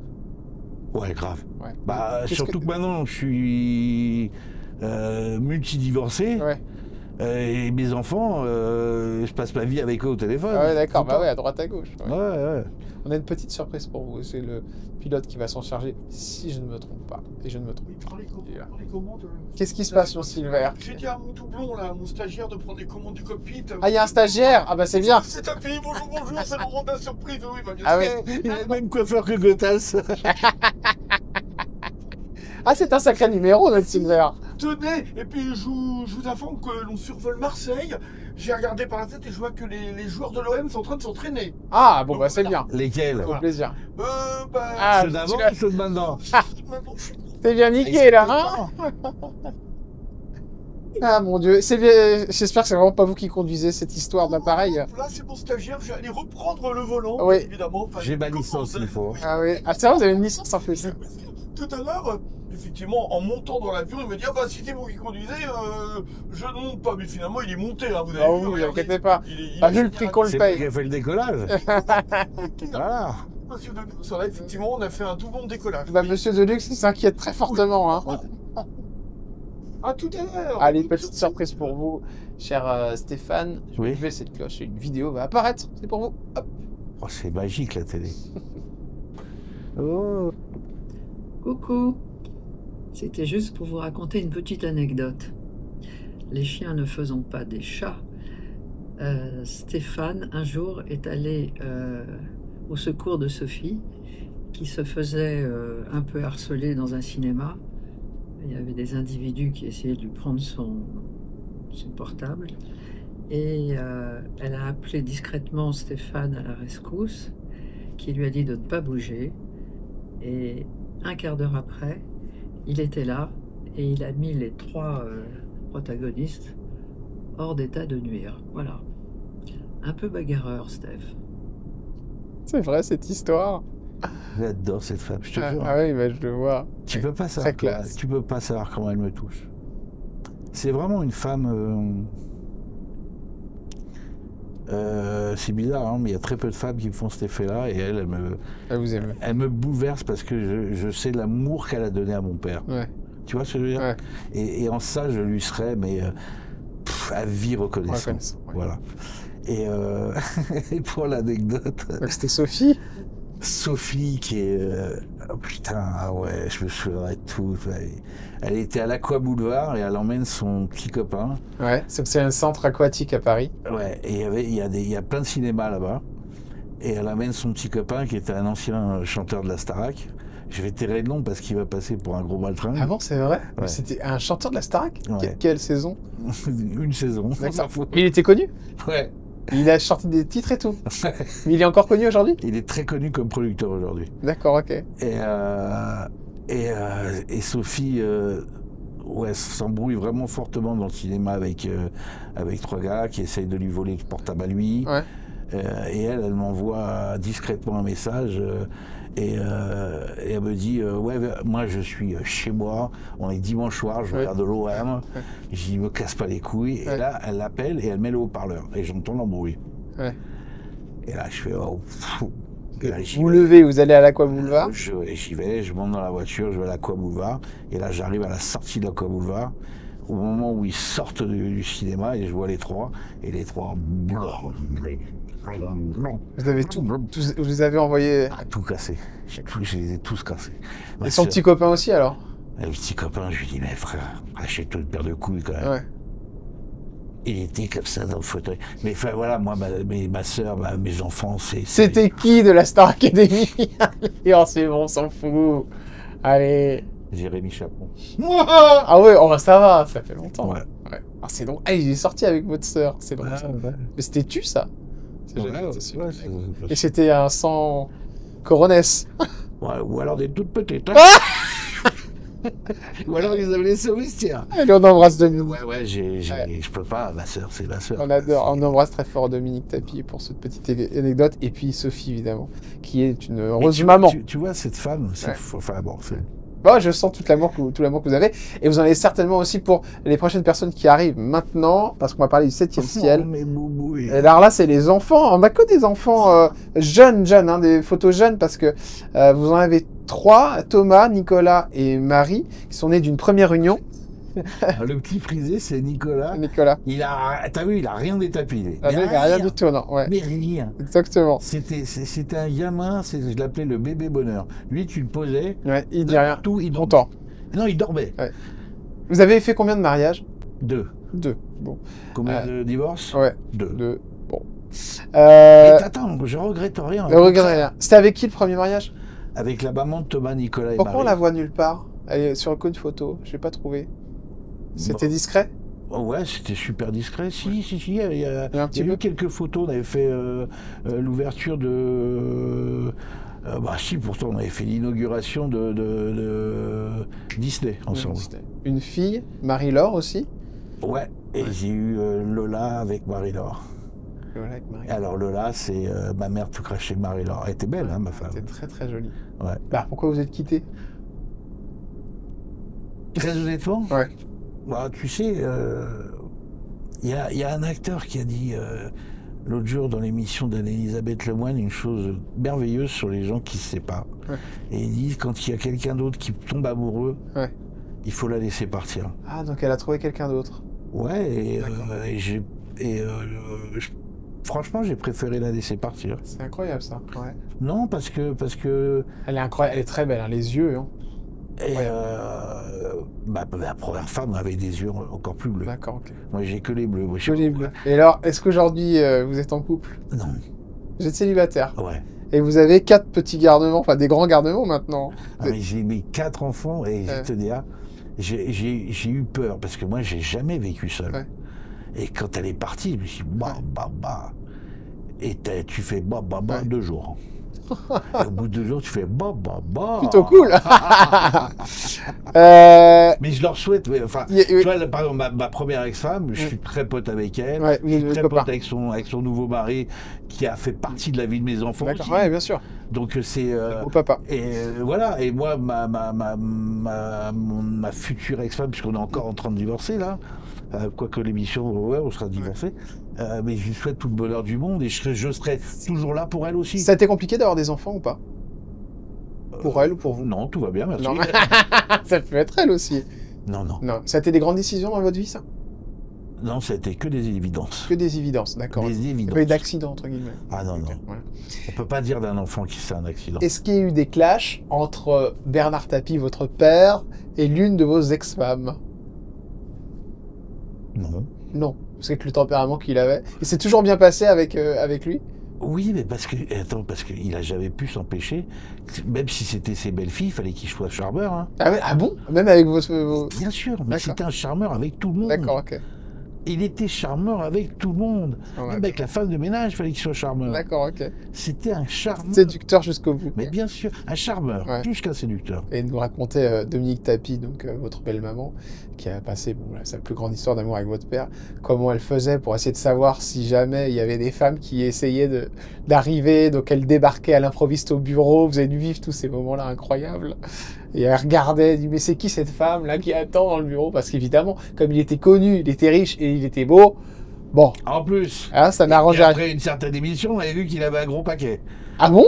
Ouais, grave. Ouais. Bah, Qu'est-ce surtout que- que maintenant, je suis multidivorcé, Ouais. et mes enfants, je passe ma vie avec eux au téléphone. Ah ouais, d'accord. Tout le Bah temps. ouais, à droite, à gauche. Ouais. Ouais. On a une petite surprise pour vous. C'est le pilote qui va s'en charger, si je ne me trompe pas. Et je ne me trompe Oui, pas. prends Il est là. les commandes. Qu'est-ce qui se passe, mon Silver? J'ai dit à mon doublon, là, mon stagiaire, de prendre les commandes du cockpit. Ah, il y a un stagiaire? Ah bah c'est bien. C'est Tapi, bonjour, c'est le moment de la surprise. Oui, bah bien Ah sûr. oui. Il a le même coiffeur que Gothas. Ah, c'est un sacré numéro, notre Silver. Tenez, et puis je vous informe que l'on survole Marseille. J'ai regardé par la tête et je vois que les joueurs de l'OM sont en train de s'entraîner. Ah, bon bah c'est bien. Lesquels? Au plaisir. Bah... Ah, Ceux d'avant ou ceux de maintenant? maintenant, je suis... T'es bien niqué là, hein? Ah mon dieu, c'est bien. J'espère que c'est vraiment pas vous qui conduisez cette histoire d'appareil. Là, c'est mon stagiaire, je vais aller reprendre le volant, Oui. évidemment. Enfin, J'ai ma comment licence, ça- il faut. Ah oui. Ah c'est vrai, vous avez une licence en plus. Tout à l'heure, effectivement, en montant dans l'avion, il me dit « Ah bah, si c'est vous qui conduisez, je ne monte pas. » Mais finalement, il est monté, hein, vous avez Ah vu, oui, vous regardez. inquiétez pas. Il Bah, vu le prix qu'on le C'est lui qui paye. a fait le décollage. Voilà. Monsieur de sur là, effectivement, on a fait un doublon de décollage. Bah monsieur Deluxe, il s'inquiète très fortement, hein. À tout à l'heure. Allez, petite surprise pour vous, cher Stéphane. Je vais Oui. lever cette cloche et une vidéo va apparaître. C'est pour vous. Hop. Oh, c'est magique la télé. Oh. Coucou. C'était juste pour vous raconter une petite anecdote. Les chiens ne faisant pas des chats, Stéphane, un jour, est allé au secours de Sophie, qui se faisait un peu harceler dans un cinéma. Il y avait des individus qui essayaient de lui prendre son portable. Et elle a appelé discrètement Stéphane à la rescousse, qui lui a dit de ne pas bouger. Et un quart d'heure après, il était là et il a mis les 3 protagonistes hors d'état de nuire. Voilà. Un peu bagarreur, Steph. C'est vrai, cette histoire. J'adore cette femme, je te jure. Ah oui, bah, je le vois. Tu peux pas savoir tu peux pas savoir comment elle me touche. C'est vraiment une femme... c'est bizarre, hein, mais il y a très peu de femmes qui me font cet effet-là, et elle me bouleverse parce que je sais l'amour qu'elle a donné à mon père. Ouais. Tu vois ce que je veux dire? Ouais. Et en ça, je lui serais à vie reconnaissant. Ouais. Voilà. Et, et pour l'anecdote... Donc c'était Sophie. Sophie qui est... oh putain, ah ouais, je me souviendrai de tout. Elle était à l'Aqua Boulevard et elle emmène son petit copain. Ouais, c'est un centre aquatique à Paris. Ouais, et il y a plein de cinémas là-bas. Et elle amène son petit copain qui était un ancien chanteur de la Starac. Je vais terrer le nom parce qu'il va passer pour un gros maltringue. Ah bon, c'est vrai? Ouais. C'était un chanteur de la Starac? Ouais. Quelle saison? Une saison, on s'en fout. Il était connu? Ouais. Il a sorti des titres et tout. Mais il est encore connu aujourd'hui? Il est très connu comme producteur aujourd'hui. D'accord, ok. Et Sophie s'embrouille vraiment fortement dans le cinéma avec 3 gars qui essayent de lui voler le portable à lui. Ouais. Et elle m'envoie discrètement un message et elle me dit ouais, moi je suis chez moi, on est dimanche soir, je regarde l'OM, je dis me casse pas les couilles, et là elle l'appelle et elle met le haut-parleur et j'entends l'embrouille. Ouais. Et là je fais oh, pfff. Là, vous levez, vous allez à l'Aqua Boulevard? J'y vais, je monte dans la voiture, je vais à l'Aqua Boulevard, et là j'arrive à la sortie de l'Aqua Boulevard, au moment où ils sortent du cinéma, et je vois les 3, et les 3... Vous avez vous avez envoyé... Tout cassé, je les ai tous cassés. Et son petit copain aussi alors? Le petit copain, je lui dis, mais frère, achète-toi une paire de couilles quand même. Ouais. Il était comme ça dans le fauteuil. Mais enfin voilà, moi, ma soeur, mes enfants, c'est... C'était qui de la Star Academy? Allez, oh, c'est bon, on s'en fout. Allez. Jérémy Chapon. Ah ouais, oh, ça va, ça fait longtemps. Ouais. Ah, c'est donc... Ah, il est sorti avec votre soeur, c'est drôle. Ouais. Mais c'était tu, ça? Et c'était un sang coronesse. Ouais, ou alors des toutes petites. Hein. Ou alors ils avaient laissé au vestiaire. Allez, on embrasse Dominique. Ouais, je peux pas, ma soeur, c'est ma soeur. On adore, on embrasse très fort Dominique Tapie pour cette petite anecdote. Et puis Sophie, évidemment, qui est une heureuse maman. Tu vois, cette femme, enfin bon, c'est... Bon, je sens tout l'amour que vous avez. Et vous en avez certainement aussi pour les prochaines personnes qui arrivent maintenant, parce qu'on va parler du 7e ciel. Mais boubouille. Et alors là, c'est les enfants. On n'a que des enfants jeunes, hein, des photos jeunes, parce que vous en avez 3, Thomas, Nicolas et Marie, qui sont nés d'une première union. Le petit frisé, c'est Nicolas. T'as vu, il a rien détapillé. Rien du tout, non. Ouais. Mais rien. Exactement. C'était un gamin, je l'appelais le bébé bonheur. Lui, tu le posais. Ouais, il dit rien. Tout, il content. Non, il dormait. Ouais. Vous avez fait combien de mariages? 2. 2. Bon. Combien de divorces? Ouais. 2. Bon. Et attends, je regrette rien. Ne regrette rien. C'était avec qui le premier mariage? Avec la maman de Thomas, Nicolas et Marie. Pourquoi on la voit nulle part? Elle est sur une photo. Je l'ai pas trouvée. C'était discret? Ouais, c'était super discret. Si, il y a eu quelques photos. On avait fait l'ouverture de... si, pourtant, on avait fait l'inauguration de Disney ensemble. Une fille, Marie-Laure aussi? Ouais, et j'ai eu Lola avec Marie-Laure. Alors Lola, c'est ma mère tout craché de Marie-Laure. Elle était belle, hein, ma femme. Elle était très très jolie. Ouais. Bah, pourquoi vous êtes quittés? Très honnêtement? Ouais. Bah, tu sais, y a un acteur qui a dit l'autre jour dans l'émission d'Anne-Elisabeth Lemoine une chose merveilleuse sur les gens qui se séparent. Ouais. Et il dit quand il y a quelqu'un d'autre qui tombe amoureux, il faut la laisser partir. Ah, donc elle a trouvé quelqu'un d'autre. Ouais, franchement, j'ai préféré la laisser partir. C'est incroyable ça. Ouais. Non, parce que... Elle est incroyable, elle est très belle, hein, les yeux. Hein. Et Ma première femme avait des yeux encore plus bleus. D'accord, ok. Moi, j'ai que les bleus. Moi, je sais Que les pas. bleus. Et alors, est-ce qu'aujourd'hui, vous êtes en couple? Non. Vous êtes célibataire? Ouais. Et vous avez 4 petits garnements, enfin des grands garnements maintenant. Ah, mais j'ai mes 4 enfants et je vais te dire, j'ai eu peur parce que moi, j'ai jamais vécu seul. Ouais. Et quand elle est partie, je me suis dit, bah. Et tu fais bah, 2 jours. Et au bout de 2 jours, tu fais bah. Plutôt cool. Mais je leur souhaite, enfin, oui. tu vois, par exemple, ma première ex-femme, je suis très pote avec elle, Ouais, je suis vous très êtes pote copains. avec son nouveau mari, qui a fait partie de la vie de mes enfants D'accord, aussi. ouais, bien sûr. Donc c'est... Au papa. et voilà, et moi, ma future ex-femme, puisqu'on est encore en train de divorcer, là, quoique l'émission, ouais, on sera divorcés, mais je lui souhaite tout le bonheur du monde, et je serai toujours là pour elle aussi. Ça a été compliqué d'avoir des enfants ou pas? Pour elle ou pour vous? Non, tout va bien, merci. Non, ça peut être elle aussi. Non. Non, ça a été des grandes décisions dans votre vie, ça? Non, ça a été que des évidences. Que des évidences, d'accord. Des évidences. Pas eu d'accident, entre guillemets. Ah non. Voilà. On peut pas dire d'un enfant qui c'est un accident. Est-ce qu'il y a eu des clashs entre Bernard Tapie, votre père, et l'une de vos ex-femmes? Non. Non, c'est que le tempérament qu'il avait. Il s'est toujours bien passé avec lui? Oui, mais parce qu'il a jamais pu s'empêcher, même si c'était ses belles-filles, il fallait qu'il soit charmeur. Hein. Ah, ouais, ah bon? Même avec vos... Bien sûr, mais D'accord. c'était un charmeur avec tout le monde. D'accord, ok. Il était charmeur avec tout le monde. Ouais, Même avec la femme de ménage, il fallait qu'il soit charmeur. D'accord, ok. C'était un charmeur. Séducteur jusqu'au bout. Mais bien sûr, un charmeur, Ouais. plus qu'un séducteur. Et nous racontait Dominique Tapie, donc votre belle-maman, qui a passé sa plus grande histoire d'amour avec votre père, comment elle faisait pour essayer de savoir si jamais il y avait des femmes qui essayaient d'arriver, donc elle débarquait à l'improviste au bureau, vous avez dû vivre tous ces moments-là incroyables. Et elle regardait, elle dit, mais c'est qui cette femme-là qui attend dans le bureau? Parce qu'évidemment, comme il était connu, il était riche et il était beau, bon, En plus, hein, ça et n'arrangeait rien. après une certaine émission, on avait vu qu'il avait un gros paquet. Ah bon?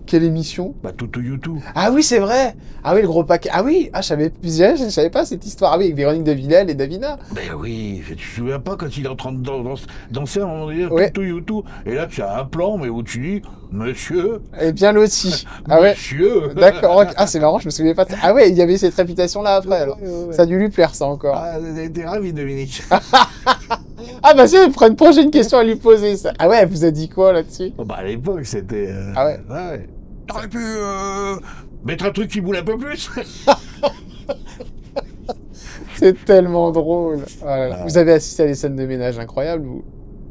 Quelle émission? Bah, tout YouTube. Ah oui, c'est vrai. Ah oui, le gros paquet. Ah oui, je savais pas cette histoire. Ah oui, avec Véronique de Villèle et Davina. Ben oui, tu te souviens pas quand il est en train de danser à un moment donné, Ouais. tout YouTube, et là tu as un plan, mais où tu dis, monsieur, Et bien loti. Ah ouais. monsieur. D'accord. Ok. Ah, c'est marrant, je me souvenais pas. Ah ouais, il y avait cette réputation-là après. Alors. Ouais. Ça a dû lui plaire, ça encore. Ah, t'es ravi, Dominique. Ah bah si, prends une prochaine question à lui poser. Ça. Ah ouais, elle vous a dit quoi là-dessus? Bon, bah, à l'époque, c'était. Ah ouais. Ouais. T'aurais pu mettre un truc qui boule un peu plus. C'est tellement drôle. Oh là là. Ouais. Vous avez assisté à des scènes de ménage incroyables, vous?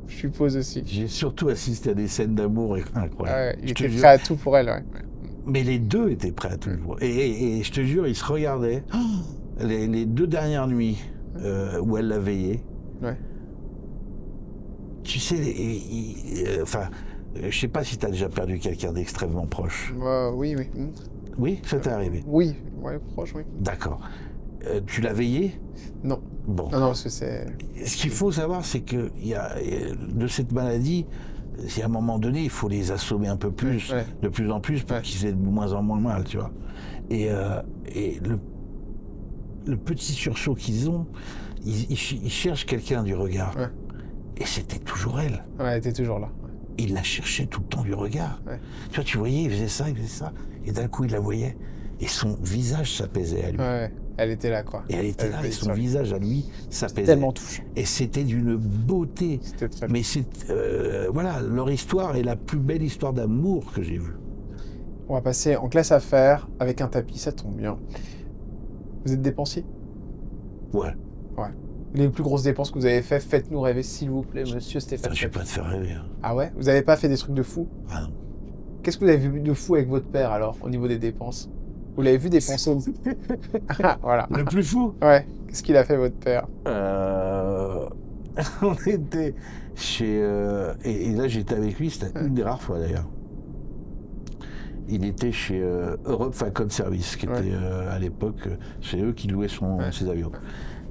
Je suppose aussi. J'ai surtout assisté à des scènes d'amour Ah incroyables. ouais, il Je te était jure. prêt à tout pour elle, ouais. Mais les deux étaient prêts à tout. Et je te jure, ils se regardaient. Les 2 dernières nuits où elle l'a veillé. Ouais. Tu sais, enfin, je sais pas si tu as déjà perdu quelqu'un d'extrêmement proche. Oui. Oui, ça t'est arrivé. Oui, ouais, proche, oui. D'accord. Tu l'as veillé? Non. Bon. Non, parce que c'est... Ce qu'il faut savoir, c'est que de cette maladie, si à un moment donné, il faut les assommer un peu plus, Ouais. de plus en plus, pour Ouais. qu'ils aient de moins en moins mal, tu vois. Et le petit sursaut qu'ils ont, ils cherchent quelqu'un du regard. Ouais. Et c'était toujours elle. Ouais, elle était toujours là. Il la cherchait tout le temps du regard. Ouais. Tu vois, tu voyais, il faisait ça, et d'un coup, il la voyait. Et son visage s'apaisait à lui. Ouais, elle était là, quoi. Et elle était là, et son sur lui. visage à lui s'apaisait. Tellement touchant. Et c'était d'une beauté. C'était très Mais c'est, voilà, leur histoire est la plus belle histoire d'amour que j'ai vue. On va passer en classe affaires avec un tapis, ça tombe bien. Vous êtes dépensier? Ouais. Les plus grosses dépenses que vous avez faites, faites-nous rêver, s'il vous plaît, monsieur Enfin, Stéphane. je vais pas te faire rêver. Hein. Ah ouais? Vous avez pas fait des trucs de fou? Ah non. Qu'est-ce que vous avez vu de fou avec votre père, alors, au niveau des dépenses? Vous l'avez vu dépenser? Ah, voilà. Le plus fou Ouais. Qu'est-ce qu'il a fait, votre père? On était chez... et là, j'étais avec lui, c'était une des rares fois, d'ailleurs. Il était chez Europe Falcon Service, qui était à l'époque, c'est eux qui louaient ses avions.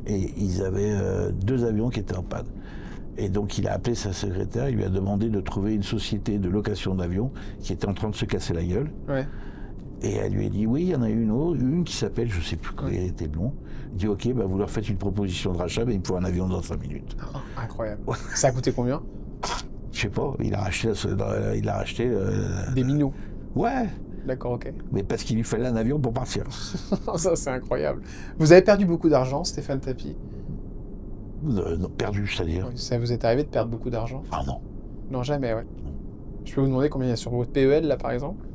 Et ils avaient 2 avions qui étaient en panne. Et donc il a appelé sa secrétaire, il lui a demandé de trouver une société de location d'avions qui était en train de se casser la gueule. Ouais. Et elle lui a dit oui, il y en a une qui s'appelle, je sais plus quel était le nom. Il dit ok, bah, vous leur faites une proposition de rachat, mais il me faut un avion dans 5 minutes. Oh, incroyable. Ça a coûté combien? Je sais pas, il a racheté... Des minots. Ouais, D'accord, ok. Mais parce qu'il lui fallait un avion pour partir. Ça, c'est incroyable. Vous avez perdu beaucoup d'argent, Stéphane Tapie? Non, perdu, c'est-à-dire. Oui, ça vous est arrivé de perdre beaucoup d'argent? Ah non. Non, jamais, ouais. Je peux vous demander combien il y a sur votre PEL, là, par exemple?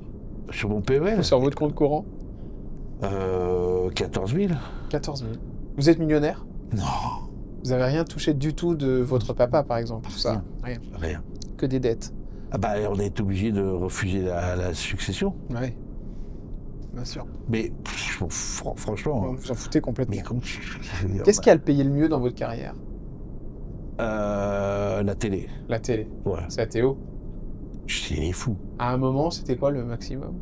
Sur mon PEL Ou sur votre compte courant? 14 000. 14 000. Vous êtes millionnaire? Non, Vous avez rien touché du tout de votre papa, par exemple? Tout ça? Rien. rien. Que des dettes? Ah bah, on est obligé de refuser la succession. Oui. Bien sûr. Mais franchement, Vous en foutez complètement. mais comment Qu'est-ce qui a le payé le mieux dans votre carrière? la télé. La télé. Ouais. C'est la Théo. C'est fou. À un moment, c'était quoi le maximum?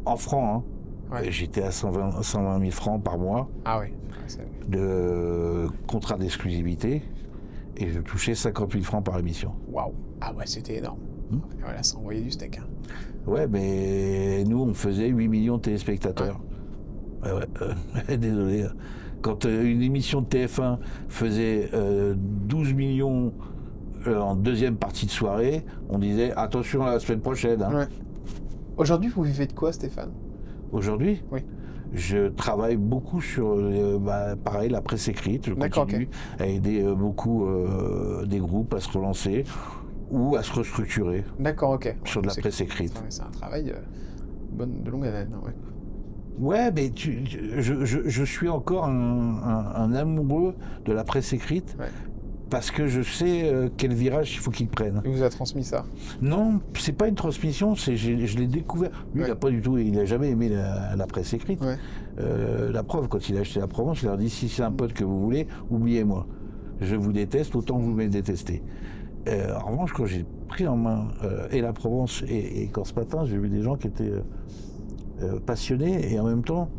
En francs, hein. Ouais. J'étais à 120 000 francs par mois Ah oui. de contrat d'exclusivité et je touchais 50 000 francs par émission. Waouh. Ah ouais, c'était énorme. Et voilà, ça envoyait du steak. Hein. Ouais, mais nous, on faisait 8 millions de téléspectateurs. Ouais. Désolé. Quand une émission de TF1 faisait 12 millions en deuxième partie de soirée, on disait attention à la semaine prochaine. Hein. Ouais. Aujourd'hui, vous vivez de quoi, Stéphane? Aujourd'hui, Oui. je travaille beaucoup sur, pareil, la presse écrite. Je continue à aider beaucoup des groupes à se relancer ou à se restructurer D'accord, ok. sur de la presse écrite. C'est un travail de longue haleine. Ouais. Ouais, mais je suis encore un amoureux de la presse écrite parce que je sais quel virage il faut qu'il prenne. Il vous a transmis ça? Non, c'est pas une transmission, je l'ai découvert. Lui, il a pas du tout, il a jamais aimé la presse écrite. Ouais. La preuve, quand il a acheté la Provence, il leur dit si c'est un pote que vous voulez, oubliez-moi. Je vous déteste autant que vous me détestez. En revanche, quand j'ai pris en main et la Provence et quand ce matin j'ai vu des gens qui étaient passionnés et en même temps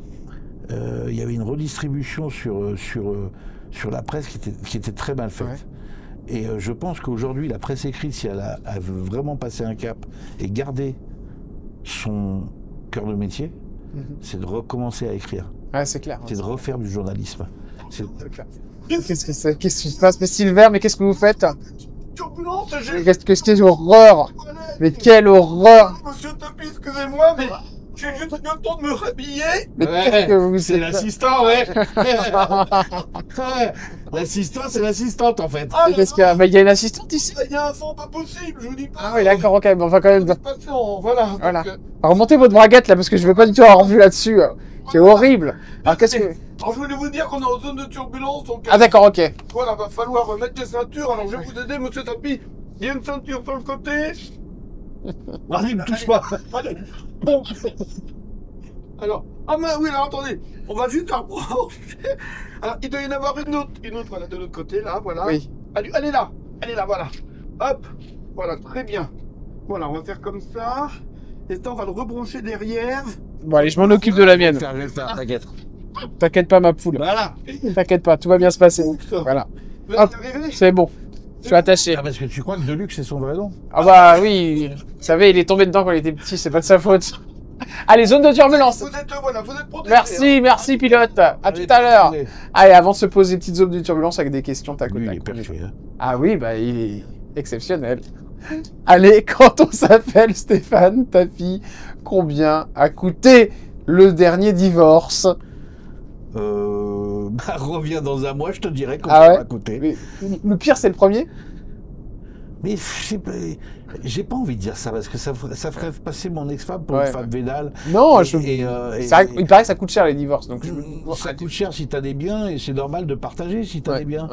il y avait une redistribution sur la presse qui était très mal faite. Ouais. Et je pense qu'aujourd'hui la presse écrite, si elle veut vraiment passer un cap et garder son cœur de métier, c'est de recommencer à écrire. Ouais, c'est clair. C'est de refaire du journalisme. C'est clair. Qu'est-ce que c'est? Qu'est-ce qui se passe? Mais Silver, mais qu'est-ce que vous faites? Turbulence, qu'est-ce que c'est horreur? Mais quelle horreur! Monsieur Tapie, excusez-moi, mais j'ai juste eu le temps de me rhabiller. Mais qu'est-ce que vous c'est l'assistant, ouais. L'assistant, c'est l'assistante en fait. Ah, qu'est-ce qu'il y a? Mais il y a une assistante ici? Il y a un son pas possible, je vous dis pas. Ah oui, d'accord, ok, bon, on va quand même. Voilà. Voilà. Donc, remontez votre braguette là, parce que je veux pas du tout avoir vu là-dessus. C'est horrible. Alors qu'est-ce que. Alors je voulais vous dire qu'on est en zone de turbulence, donc. Ah d'accord, ok. Voilà, va falloir remettre les ceintures. Alors je vais vous aider, monsieur Tapie. Il y a une ceinture sur le côté. Vas-y, ne touche pas. Allez. Bon. Alors, ah mais oui, alors attendez, on va juste la rebrancher. Alors, il doit y en avoir une autre, voilà, de l'autre côté, là, voilà. Oui. Elle est là, voilà. Hop, voilà, très bien. Voilà, on va faire comme ça. Et ça, on va le rebrancher derrière. Bon allez, je m'en occupe de la mienne. Je vais le faire, t'inquiète. T'inquiète pas, ma poule. Voilà. T'inquiète pas, tout va bien se passer. Voilà. Vous Hop, êtes arrivé? c'est bon. Je suis attaché. Ah, parce que tu crois que Deluxe, c'est son vrai nom? Ah bah oui, vous savez, il est tombé dedans quand il était petit, c'est pas de sa faute. Allez, zone de turbulence. Vous êtes protégé. Merci pilote. À tout à l'heure. Allez, avant de se poser petite zone de turbulence avec des questions tac au Lui, il tac. est perché, hein. Ah oui, bah il est exceptionnel. Allez, quand on s'appelle Stéphane Tapie, combien a coûté le dernier divorce? Reviens dans un mois, je te dirai combien Ah ouais? ça va coûter. Mais, le pire, c'est le premier? Mais j'ai pas envie de dire ça parce que ça ferait passer mon ex-femme pour une femme vénale. Non, il paraît que ça coûte cher les divorces. Donc ça coûte cher si t'as des biens et c'est normal de partager si t'as des biens.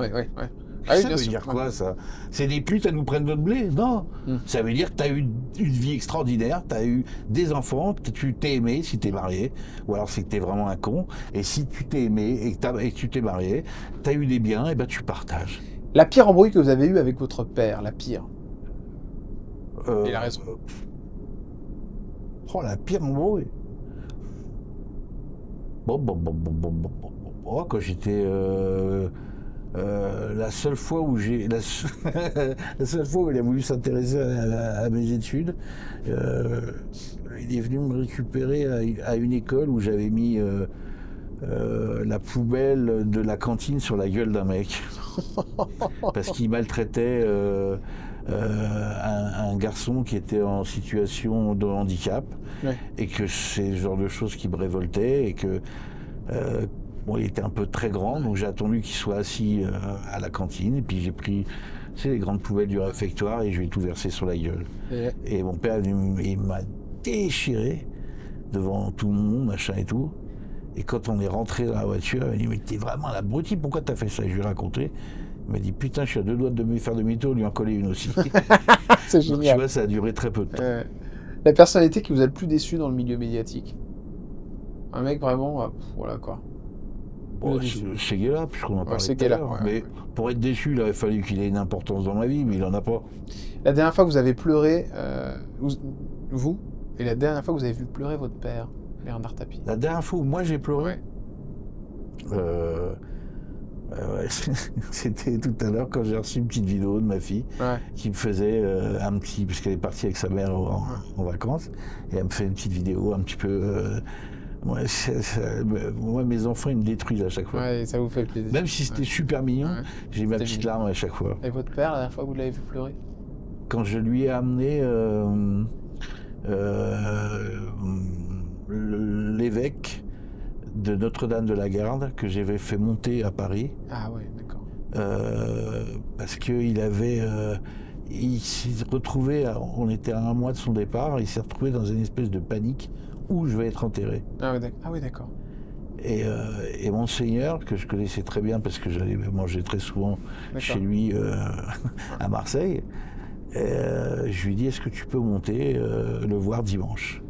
Ah, ça veut dire quoi ça? C'est des putes, elles nous prennent notre blé? Non. Ça veut dire que t'as eu une vie extraordinaire, t'as eu des enfants, tu t'es aimé si t'es marié, ou alors c'est que t'es vraiment un con. Et si tu t'es aimé et que tu t'es marié, t'as eu des biens, et ben tu partages. La pire embrouille que vous avez eue avec votre père, la pire. Il a raison. Oh, la pire embrouille. Bon. Oh, quand j'étais la seule fois où la seule fois où il a voulu s'intéresser à mes études, il est venu me récupérer à une école où j'avais mis la poubelle de la cantine sur la gueule d'un mec parce qu'il maltraitait un garçon qui était en situation de handicap, Ouais. et que c'est le genre de choses qui me révoltait, et que bon, il était un peu très grand, donc j'ai attendu qu'il soit assis à la cantine, et puis j'ai pris, tu sais, les grandes poubelles du réfectoire, et je lui ai tout versé sur la gueule. Et mon père, il m'a déchiré devant tout le monde, machin et tout. Et quand on est rentré dans la voiture, il m'a dit, mais t'es vraiment un abruti, pourquoi t'as fait ça? Et je lui ai raconté. Il m'a dit, putain, je suis à 2 doigts de me faire demi-tour, lui en coller une aussi. C'est Donc, tu génial. vois, ça a duré très peu de temps. La personnalité qui vous a le plus déçu dans le milieu médiatique? Un mec vraiment, voilà quoi. Bon, c'est Guéla, puisqu'on en parlait c'est tout à Guéla, l'heure. ouais, Mais ouais. pour être déçu, il aurait fallu qu'il ait une importance dans ma vie, mais il en a pas. La dernière fois que vous avez pleuré, vous, et la dernière fois que vous avez vu pleurer votre père, Bernard Tapie. La dernière fois où moi j'ai pleuré, ouais, c'était tout à l'heure quand j'ai reçu une petite vidéo de ma fille qui me faisait un petit, puisqu'elle est partie avec sa mère en vacances, et elle me fait une petite vidéo un petit peu. Moi, mes enfants, ils me détruisent à chaque fois. Ouais, ça vous fait plaisir. Même si c'était super mignon, j'ai ma petite larme à chaque fois. Et votre père, la dernière fois que vous l'avez vu pleurer? Quand je lui ai amené l'évêque de Notre-Dame de la Garde, que j'avais fait monter à Paris. Ah ouais, d'accord. Parce qu'il avait... il s'est retrouvé, on était à 1 mois de son départ, il s'est retrouvé dans une espèce de panique où je vais être enterré. Ah oui, d'accord. Et Monseigneur, que je connaissais très bien parce que j'allais manger très souvent chez lui à Marseille, je lui ai dit, est-ce que tu peux monter le voir dimanche?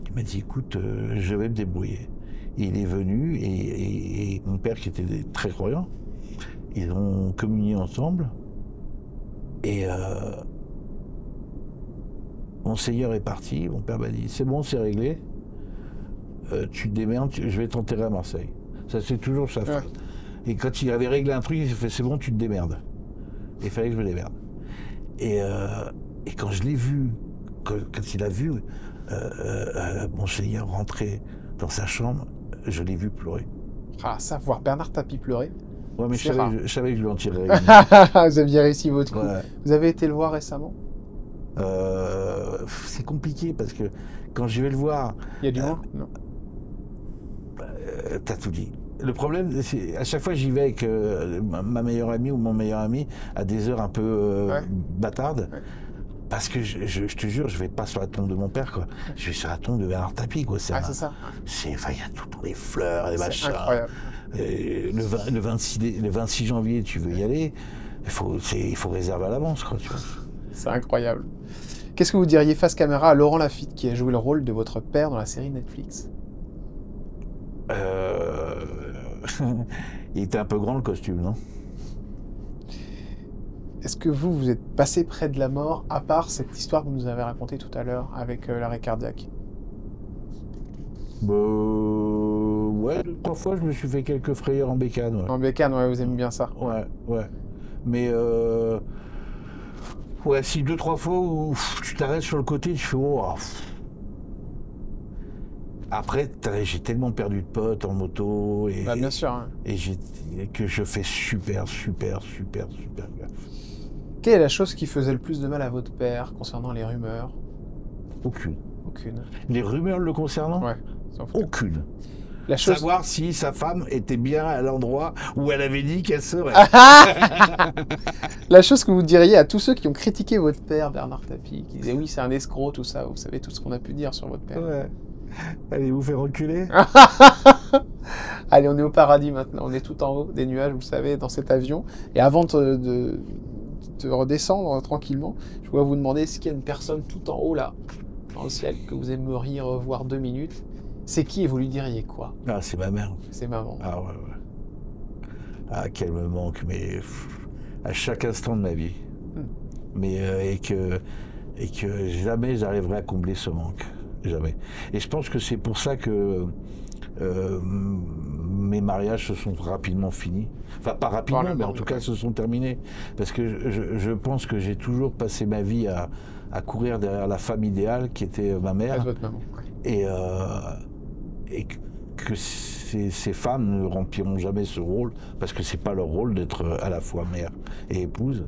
Il m'a dit, écoute, je vais me débrouiller. Et il est venu, et mon père, qui était très croyant, ils ont communié ensemble, et Monseigneur est parti, mon père m'a dit, c'est bon, c'est réglé, tu te démerdes, je vais t'enterrer à Marseille. Ça, c'est toujours sa phrase. Et quand il avait réglé un truc, il s'est fait, c'est bon, tu te démerdes. Et il fallait que je me démerde. Et quand je l'ai vu, quand il a vu Monseigneur rentrer dans sa chambre, je l'ai vu pleurer. Ah, ça, voir Bernard Tapie pleurer. Ouais, mais je savais que je lui en tirerais. Vous aviez réussi votre coup. Ouais. Vous avez été le voir récemment? C'est compliqué parce que quand je vais le voir... Il y a du monde? Non. T'as tout dit. Le problème, c'est à chaque fois j'y vais avec ma meilleure amie ou mon meilleur ami à des heures un peu bâtardes. Ouais. Parce que je te jure, je vais pas sur la tombe de mon père, quoi. Je vais sur la tombe de Bernard Tapie, quoi. C'est ça. Enfin, il y a tout dans les fleurs, les machins. C'est incroyable. Le 26 janvier, tu veux y aller, il faut réserver à l'avance, quoi. Tu vois. C'est incroyable. Qu'est-ce que vous diriez face caméra à Laurent Lafitte, qui a joué le rôle de votre père dans la série Netflix? Il était un peu grand, le costume, non? Est-ce que vous êtes passé près de la mort, à part cette histoire que vous nous avez racontée tout à l'heure avec l'arrêt cardiaque? Ouais, 2-3 fois, je me suis fait quelques frayeurs en bécane. Ouais. En bécane, ouais, vous aimez bien ça? Ouais. Mais ouais, si 2-3 fois où tu t'arrêtes sur le côté, tu fais oh. Après, j'ai tellement perdu de potes en moto et bien sûr. Hein. Et que je fais super gaffe. Quelle est la chose qui faisait le plus de mal à votre père concernant les rumeurs? Aucune. Aucune. Les rumeurs le concernant? Ouais. Aucune. La chose... Savoir si sa femme était bien à l'endroit où elle avait dit qu'elle serait. La chose que vous diriez à tous ceux qui ont critiqué votre père, Bernard Tapie, qui disaient oui, c'est un escroc, tout ça, vous savez tout ce qu'on a pu dire sur votre père. Ouais. Allez vous faire reculer. Allez, on est au paradis maintenant, on est tout en haut des nuages, vous savez, dans cet avion. Et avant de redescendre tranquillement, je voudrais vous demander, est-ce qu'il y a une personne tout en haut là, dans le ciel, que vous aimeriez revoir 2 minutes? C'est qui et vous lui diriez quoi? Ah, c'est ma mère. C'est maman. Ah ouais. Ah, qu'elle me manque, mais à chaque instant de ma vie. Mais et que jamais j'arriverai à combler ce manque. Jamais. Et je pense que c'est pour ça que mes mariages se sont rapidement finis. Enfin, pas rapidement, mais en tout cas se sont terminés. Parce que je pense que j'ai toujours passé ma vie à courir derrière la femme idéale qui était ma mère. Votre maman. Et que ces femmes ne rempliront jamais ce rôle, parce que c'est pas leur rôle d'être à la fois mère et épouse.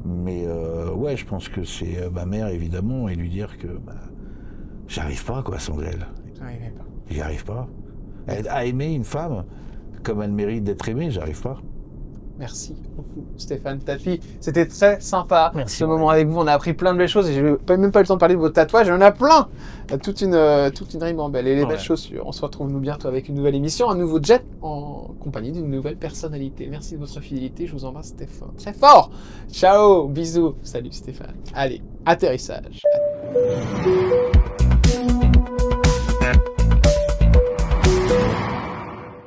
Mais ouais, je pense que c'est ma mère, évidemment, et lui dire que j'arrive pas, quoi, sans elle. J'y arrive pas. À aimer une femme comme elle mérite d'être aimée, j'arrive pas. Merci beaucoup, Stéphane Tapi. C'était très sympa Merci, ce moment avec vous. On a appris plein de belles choses et j'ai même pas eu le temps de parler de vos tatouages. Il y en a plein. Toute une ribambelle et les belles chaussures. On se retrouve nous bientôt avec une nouvelle émission, un nouveau jet en compagnie d'une nouvelle personnalité. Merci de votre fidélité. Je vous embrasse très fort. Ciao, bisous. Salut Stéphane. Allez, atterrissage.